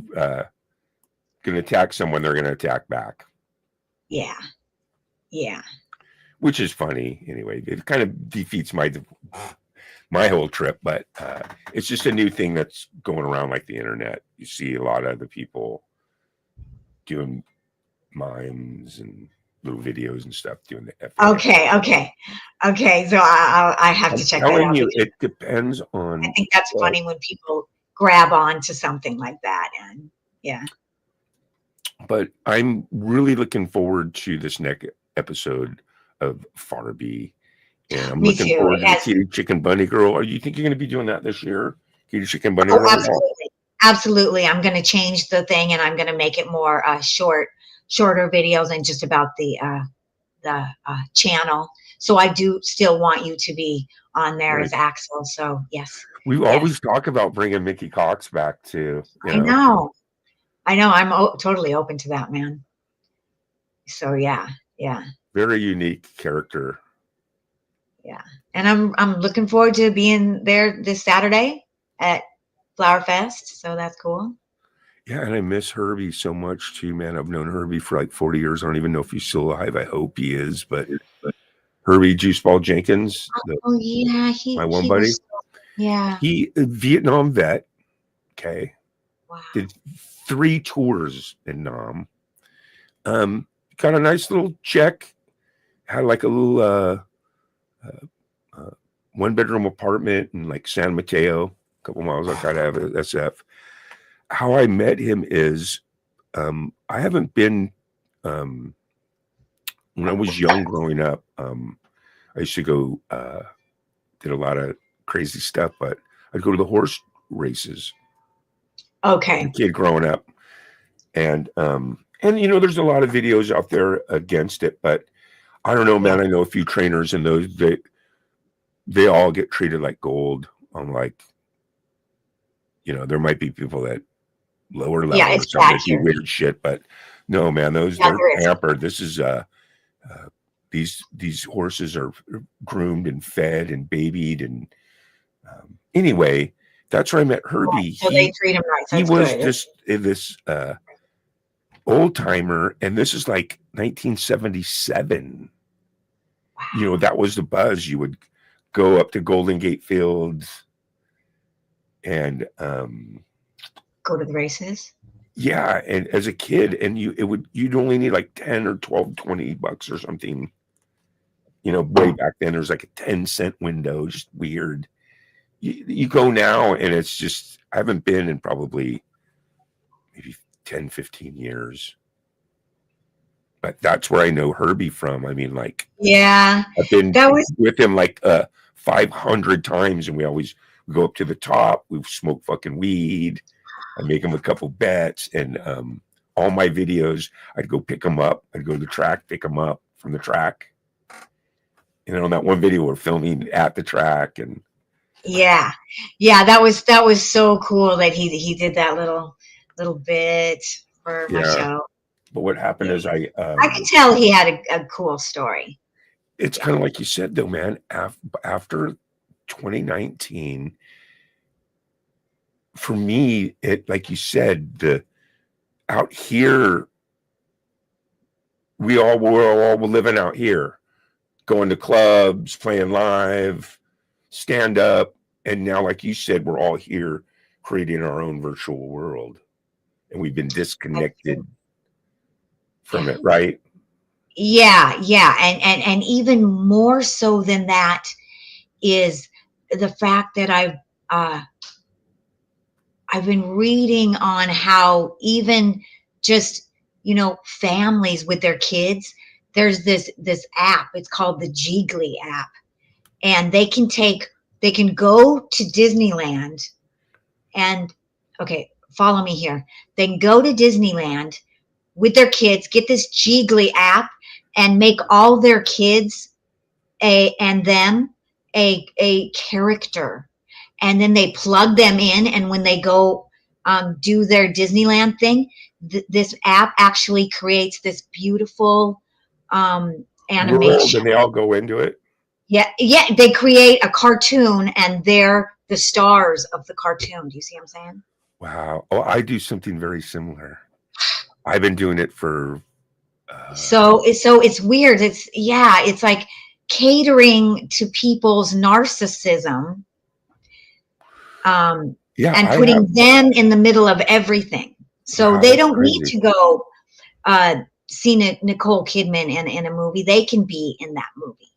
can attack someone, they're going to attack back. Yeah. Which is funny anyway. It kind of defeats my whole trip, but it's just a new thing that's going around like the internet. You see a lot of the people doing mimes and little videos and stuff doing the FAFO. Okay. So I have to check that out. It depends on. I think that's funny when people grab on to something like that, and yeah. But I'm really looking forward to this next episode of Farby. And I'm Me looking too. forward It to the has. Kitty Chicken Bunny Girl. Are you think you're going to be doing that this year? Kitty Chicken Bunny Oh, Girl? absolutely, absolutely. I'm going to change the thing, and I'm going to make it more shorter videos, and just about the channel. So I do still want you to be on there Right. as Axel. So yes, We yes. always talk about bringing Mickey Cox back too. I know. I know. I'm totally open to that, man. So yeah, yeah, Very unique character. yeah. And I'm looking forward to being there this Saturday at FlowerFest. So that's cool. Yeah, and I miss Herbie so much too, man. I've known Herbie for like 40 years. I don't even know if he's still alive. I hope he is. But Herbie Juiceball Jenkins, Oh yeah, my one he buddy, was. Yeah. he a Vietnam vet. Okay, Wow. did 3 tours in Nam. Got a nice little check. Had like a little 1-bedroom apartment in like San Mateo, a couple miles outside of SF. How I met him is I haven't been when I was young growing up. I used to go did a lot of crazy stuff, but I'd go to the horse races. Okay. As a kid growing up, and you know, there's a lot of videos out there against it, but I don't know, man. I know a few trainers, and those they all get treated like gold. I'm like, you know, there might be people that lower level or something that do weird shit, but no, man, those they're pampered. This is these horses are groomed and fed and babied, and anyway, that's where I met Herbie. So they treat him right. He was just this old timer, and this is like 1977. Wow. You know, that was the buzz. You would go up to Golden Gate Fields and go to the races. Yeah, and as a kid, and you'd only need like 10 or 12, $20 or something. You know, way back then there's like a 10-cent window, just weird. You go now, and it's just, I haven't been in probably maybe 10, 15 years. But that's where I know Herbie from. I mean, like, yeah, I've been with him like 500 times, and we go up to the top. We smoke fucking weed. I make him a couple bets, and all my videos, I'd go pick him up. I'd go to the track, pick him up from the track. And on that one video, we're filming at the track, and yeah, that was so cool that he did that little bit for my show. But what happened is I could tell he had a cool story. It's kind of like you said, though, man. After 2019, for me, it, like you said, out here, we're all living out here, going to clubs, playing live, stand up, and now, like you said, we're all here creating our own virtual world, and we've been disconnected from it, right? Yeah, and even more so than that is the fact that I've been reading on how even just, you know, families with their kids, there's this app, it's called the Jiggly app, and they can go to Disneyland, and okay, follow me here. They can go to Disneyland with their kids, get this Jiggly app, and make all their kids a character. And then they plug them in, and when they go do their Disneyland thing, this app actually creates this beautiful animation. World, and they all go into it. Yeah, they create a cartoon, and they're the stars of the cartoon. Do you see what I'm saying? Wow. Oh, I do something very similar. I've been doing it for so it's weird. It's like catering to people's narcissism. And putting them in the middle of everything. So they don't need to go see Nicole Kidman in a movie. They can be in that movie.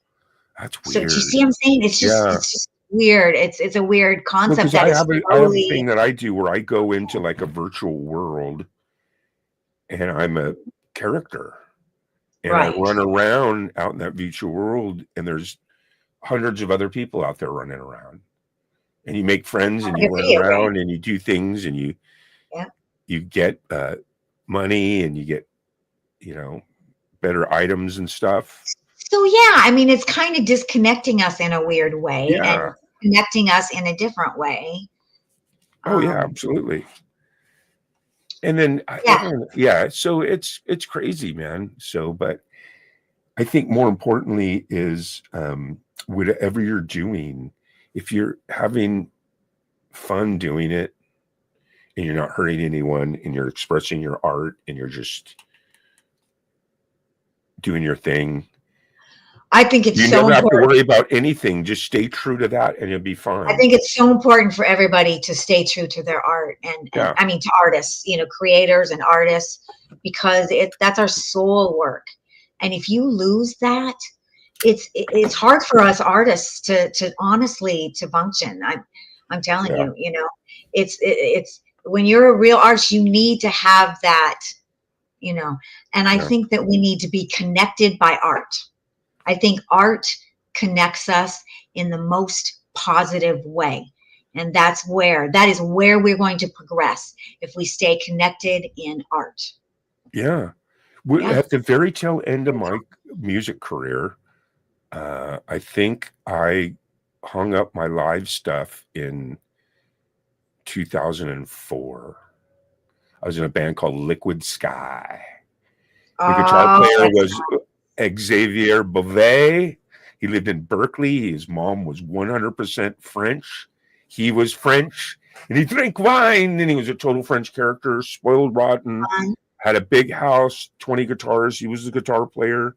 That's weird. So do you see what I'm saying? It's just weird. It's a weird concept. I have a thing that I do where I go into like a virtual world, and I'm a character, and I Right. run around out in that virtual world, and there's hundreds of other people out there running around, and you make friends, and Like you a run video game. around, and you do things, and you get money, and you get better items and stuff. So yeah, I mean, it's kind of disconnecting us in a weird way and Yeah. connecting us in a different way. Oh yeah, absolutely. And then so it's crazy, man. So, but I think more importantly is whatever you're doing, if you're having fun doing it and you're not hurting anyone and you're expressing your art and you're just doing your thing, I think it's you so never have to important. worry about anything. Just stay true to that and you'll be fine. I think it's so important for everybody to stay true to their art and I mean, to artists, creators and artists, because that's our soul work. And if you lose that, it's hard for us artists to honestly to function. I'm telling you, it's when you're a real artist, you need to have that, and I think that we need to be connected by art. I think art connects us in the most positive way. And that is where we're going to progress if we stay connected in art. Yeah. At the very tail end of my music career, I think I hung up my live stuff in 2004. I was in a band called Liquid Sky. The guitar player was Xavier Beauvais. He lived in Berkeley. His mom was 100% French. He was French, and he drank wine, and he was a total French character, spoiled rotten, had a big house, 20 guitars. He was the guitar player.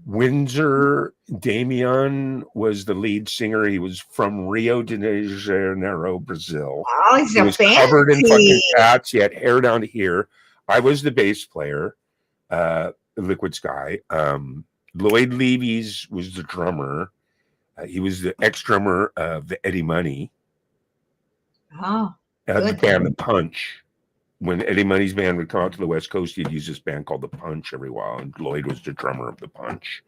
Windsor Damian was the lead singer. He was from Rio de Janeiro, Brazil. Oh, he's he was covered in fucking tats. He had hair down to here. I was the bass player, Liquid Sky. Lloyd Levy's was the drummer. He was the ex-drummer of the Eddie Money. Oh, the band The Punch. When Eddie Money's band would come out to the West Coast, he'd use this band called The Punch every while, and Lloyd was the drummer of The Punch.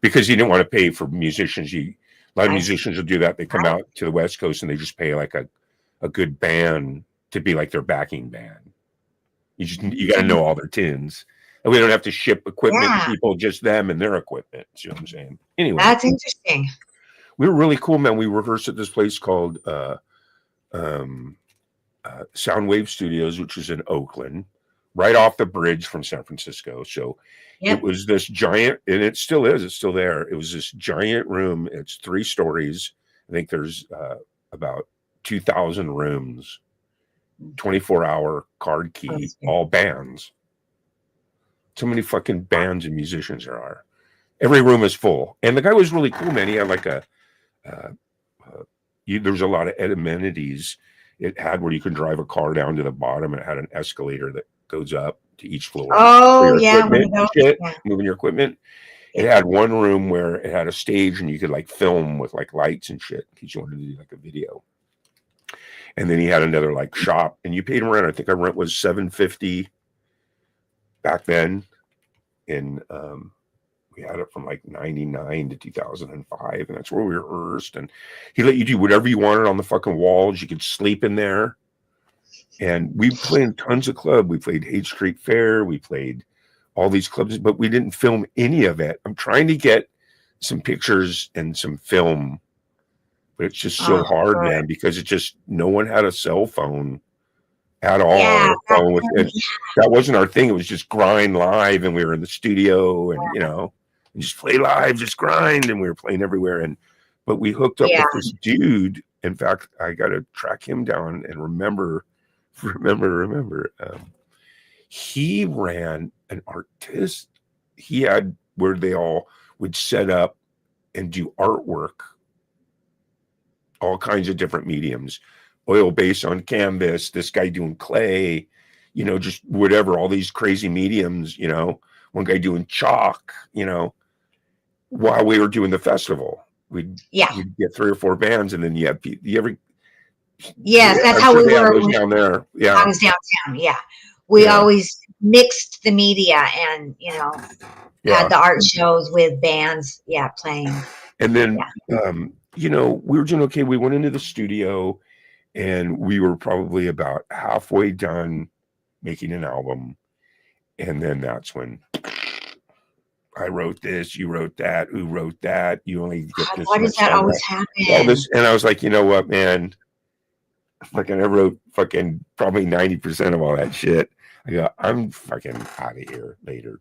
Because he didn't want to pay for musicians. A lot of musicians will do that. They come out to the West Coast and they just pay like a good band to be like their backing band. You got to know all their tunes. And we don't have to ship equipment to people, just them and their equipment. See what I'm saying? Anyway. That's interesting. We were really cool, man. We rehearsed at this place called Soundwave Studios, which is in Oakland, right off the bridge from San Francisco. So it was this giant, and it still is, it's still there. It was this giant room. It's 3 stories. I think there's about 2,000 rooms, 24-hour card key, all bands. So many fucking bands and musicians there are. Every room is full. And the guy was really cool, man. He had like there was a lot of amenities. It had where you can drive a car down to the bottom. It had an escalator that goes up to each floor. Oh, yeah. Moving your equipment. It had one room where it had a stage and you could like film with like lights and shit in case you wanted to do like a video. And then he had another like shop, and you paid him rent. I think our rent was $750 back then. And we had it from like 99 to 2005, and that's where we rehearsed. And he let you do whatever you wanted on the fucking walls. You could sleep in there. And we played tons of club. We played Haight Street Fair. We played all these clubs, but we didn't film any of it. I'm trying to get some pictures and some film, but it's just so hard, man, because it just, no one had a cell phone at all. That wasn't our thing. It was just grind live, and we were in the studio, and just play live, just grind, and we were playing everywhere. But we hooked up with this dude. In fact, I got to track him down and remember. He ran an artist. He had where they all would set up and do artwork, all kinds of different mediums, oil based on canvas, this guy doing clay, just whatever, all these crazy mediums, one guy doing chalk, while we were doing the festival. We'd get 3 or 4 bands, and then you have Yes, Yeah, that's I'm how sure we they have were those when down there. I Yeah, was downtown. Yeah. We yeah, always mixed the media and, had yeah. the art shows with bands, playing. And then, Yeah. we were doing okay. We went into the studio, and we were probably about halfway done making an album, and then that's when I wrote this, you wrote that, who wrote that? You only get God, this why does much that time. always All happen? this, and I was like, you know what, man? Fucking, I wrote fucking probably 90% of all that shit. I go, I'm fucking out of here later.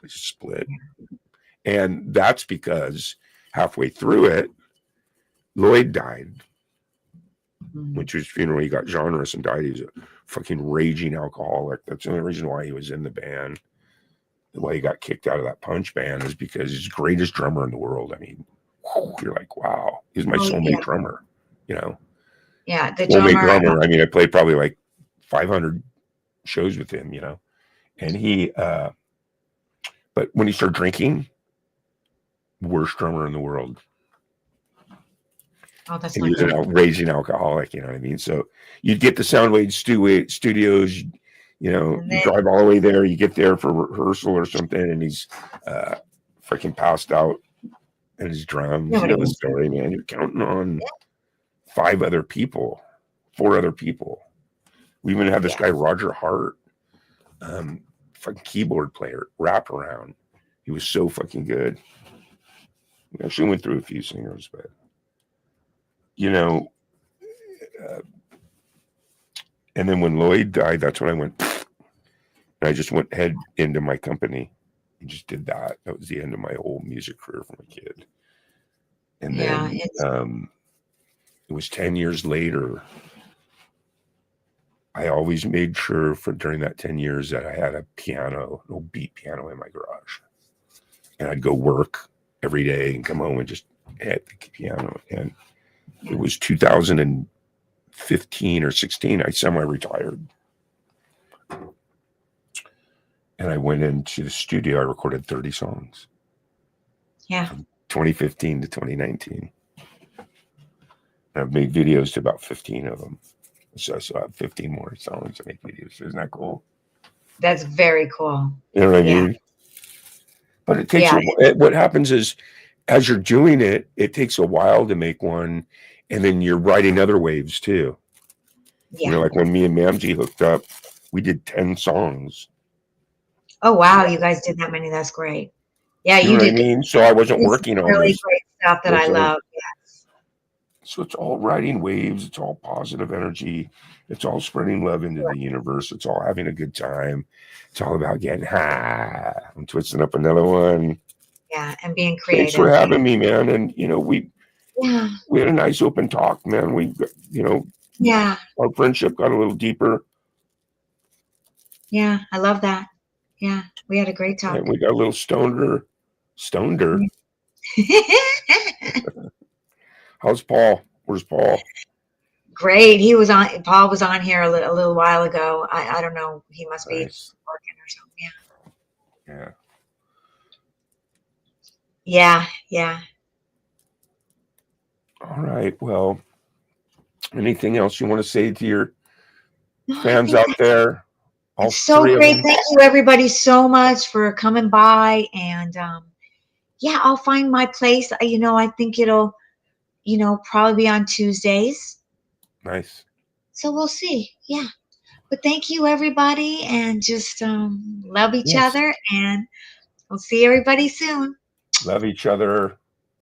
Split. And that's because halfway through it, Lloyd died, which was funeral. He got genres and died. He was a fucking raging alcoholic. That's the only reason why he was in the band. Why he got kicked out of that Punch band is because he's the greatest drummer in the world. I mean, you're like, wow, he's my Oh, yeah. soulmate drummer, you know, Yeah. The soulmate drummer. drummer. I mean, I played probably like 500 shows with him, and but when he started drinking, worst drummer in the world. Oh, that's And he not was an good. raging alcoholic, you know what I mean? So you'd get the Soundwave studios, And you then, drive all the way there, you get there for rehearsal or something, and he's freaking passed out at his drums. You nobody know the wants to. story, man. You're counting on 4 other people. We even had this Yeah. guy, Roger Hart, fucking keyboard player, wraparound. He was so fucking good. We actually went through a few singers, but uh, and then when Lloyd died, that's when I went, and I just went head into my company and just did that. That was the end of my whole music career from a kid. And Yeah. then it was 10 years later. I always made sure during that 10 years that I had a piano, an old beat piano in my garage. And I'd go work every day and come home and just hit the piano. And it was 2015 or 16, I semi-retired. And I went into the studio. I recorded 30 songs. Yeah. From 2015 to 2019. And I've made videos to about 15 of them. So I still have 15 more songs to make videos. Isn't that cool? That's very cool. You know what I Yeah. mean? But it takes what happens is, as you're doing it, it takes a while to make one, and then you're writing other waves too. Yeah. Like when me and Mamji hooked up, we did 10 songs. Oh, wow. You guys did that many. That's great. Yeah. You You know what I did mean? So I wasn't working on really this. great stuff that I love. Yes. So it's all riding waves. It's all positive energy. It's all spreading love into the universe. It's all having a good time. It's all about getting high. I'm twisting up another one. Yeah. And being Thanks for creative. having me, man. And we Yeah. had a nice open talk, man. We Yeah. our friendship got a little deeper. Yeah. I love that. Yeah. We had a great talk. And we got a little stoneder. How's Paul? Where's Paul? Great. Paul was on here a little while ago. I don't know. He must be working or something. Yeah. Yeah. Yeah. All right. Well, anything else you want to say to your No, fans out there? It's so great. Thank you, everybody, so much for coming by. And I'll find my place. I think it'll, probably be on Tuesdays. Nice. So we'll see. Yeah. But thank you, everybody. And just love each other. And we'll see everybody soon. Love each other.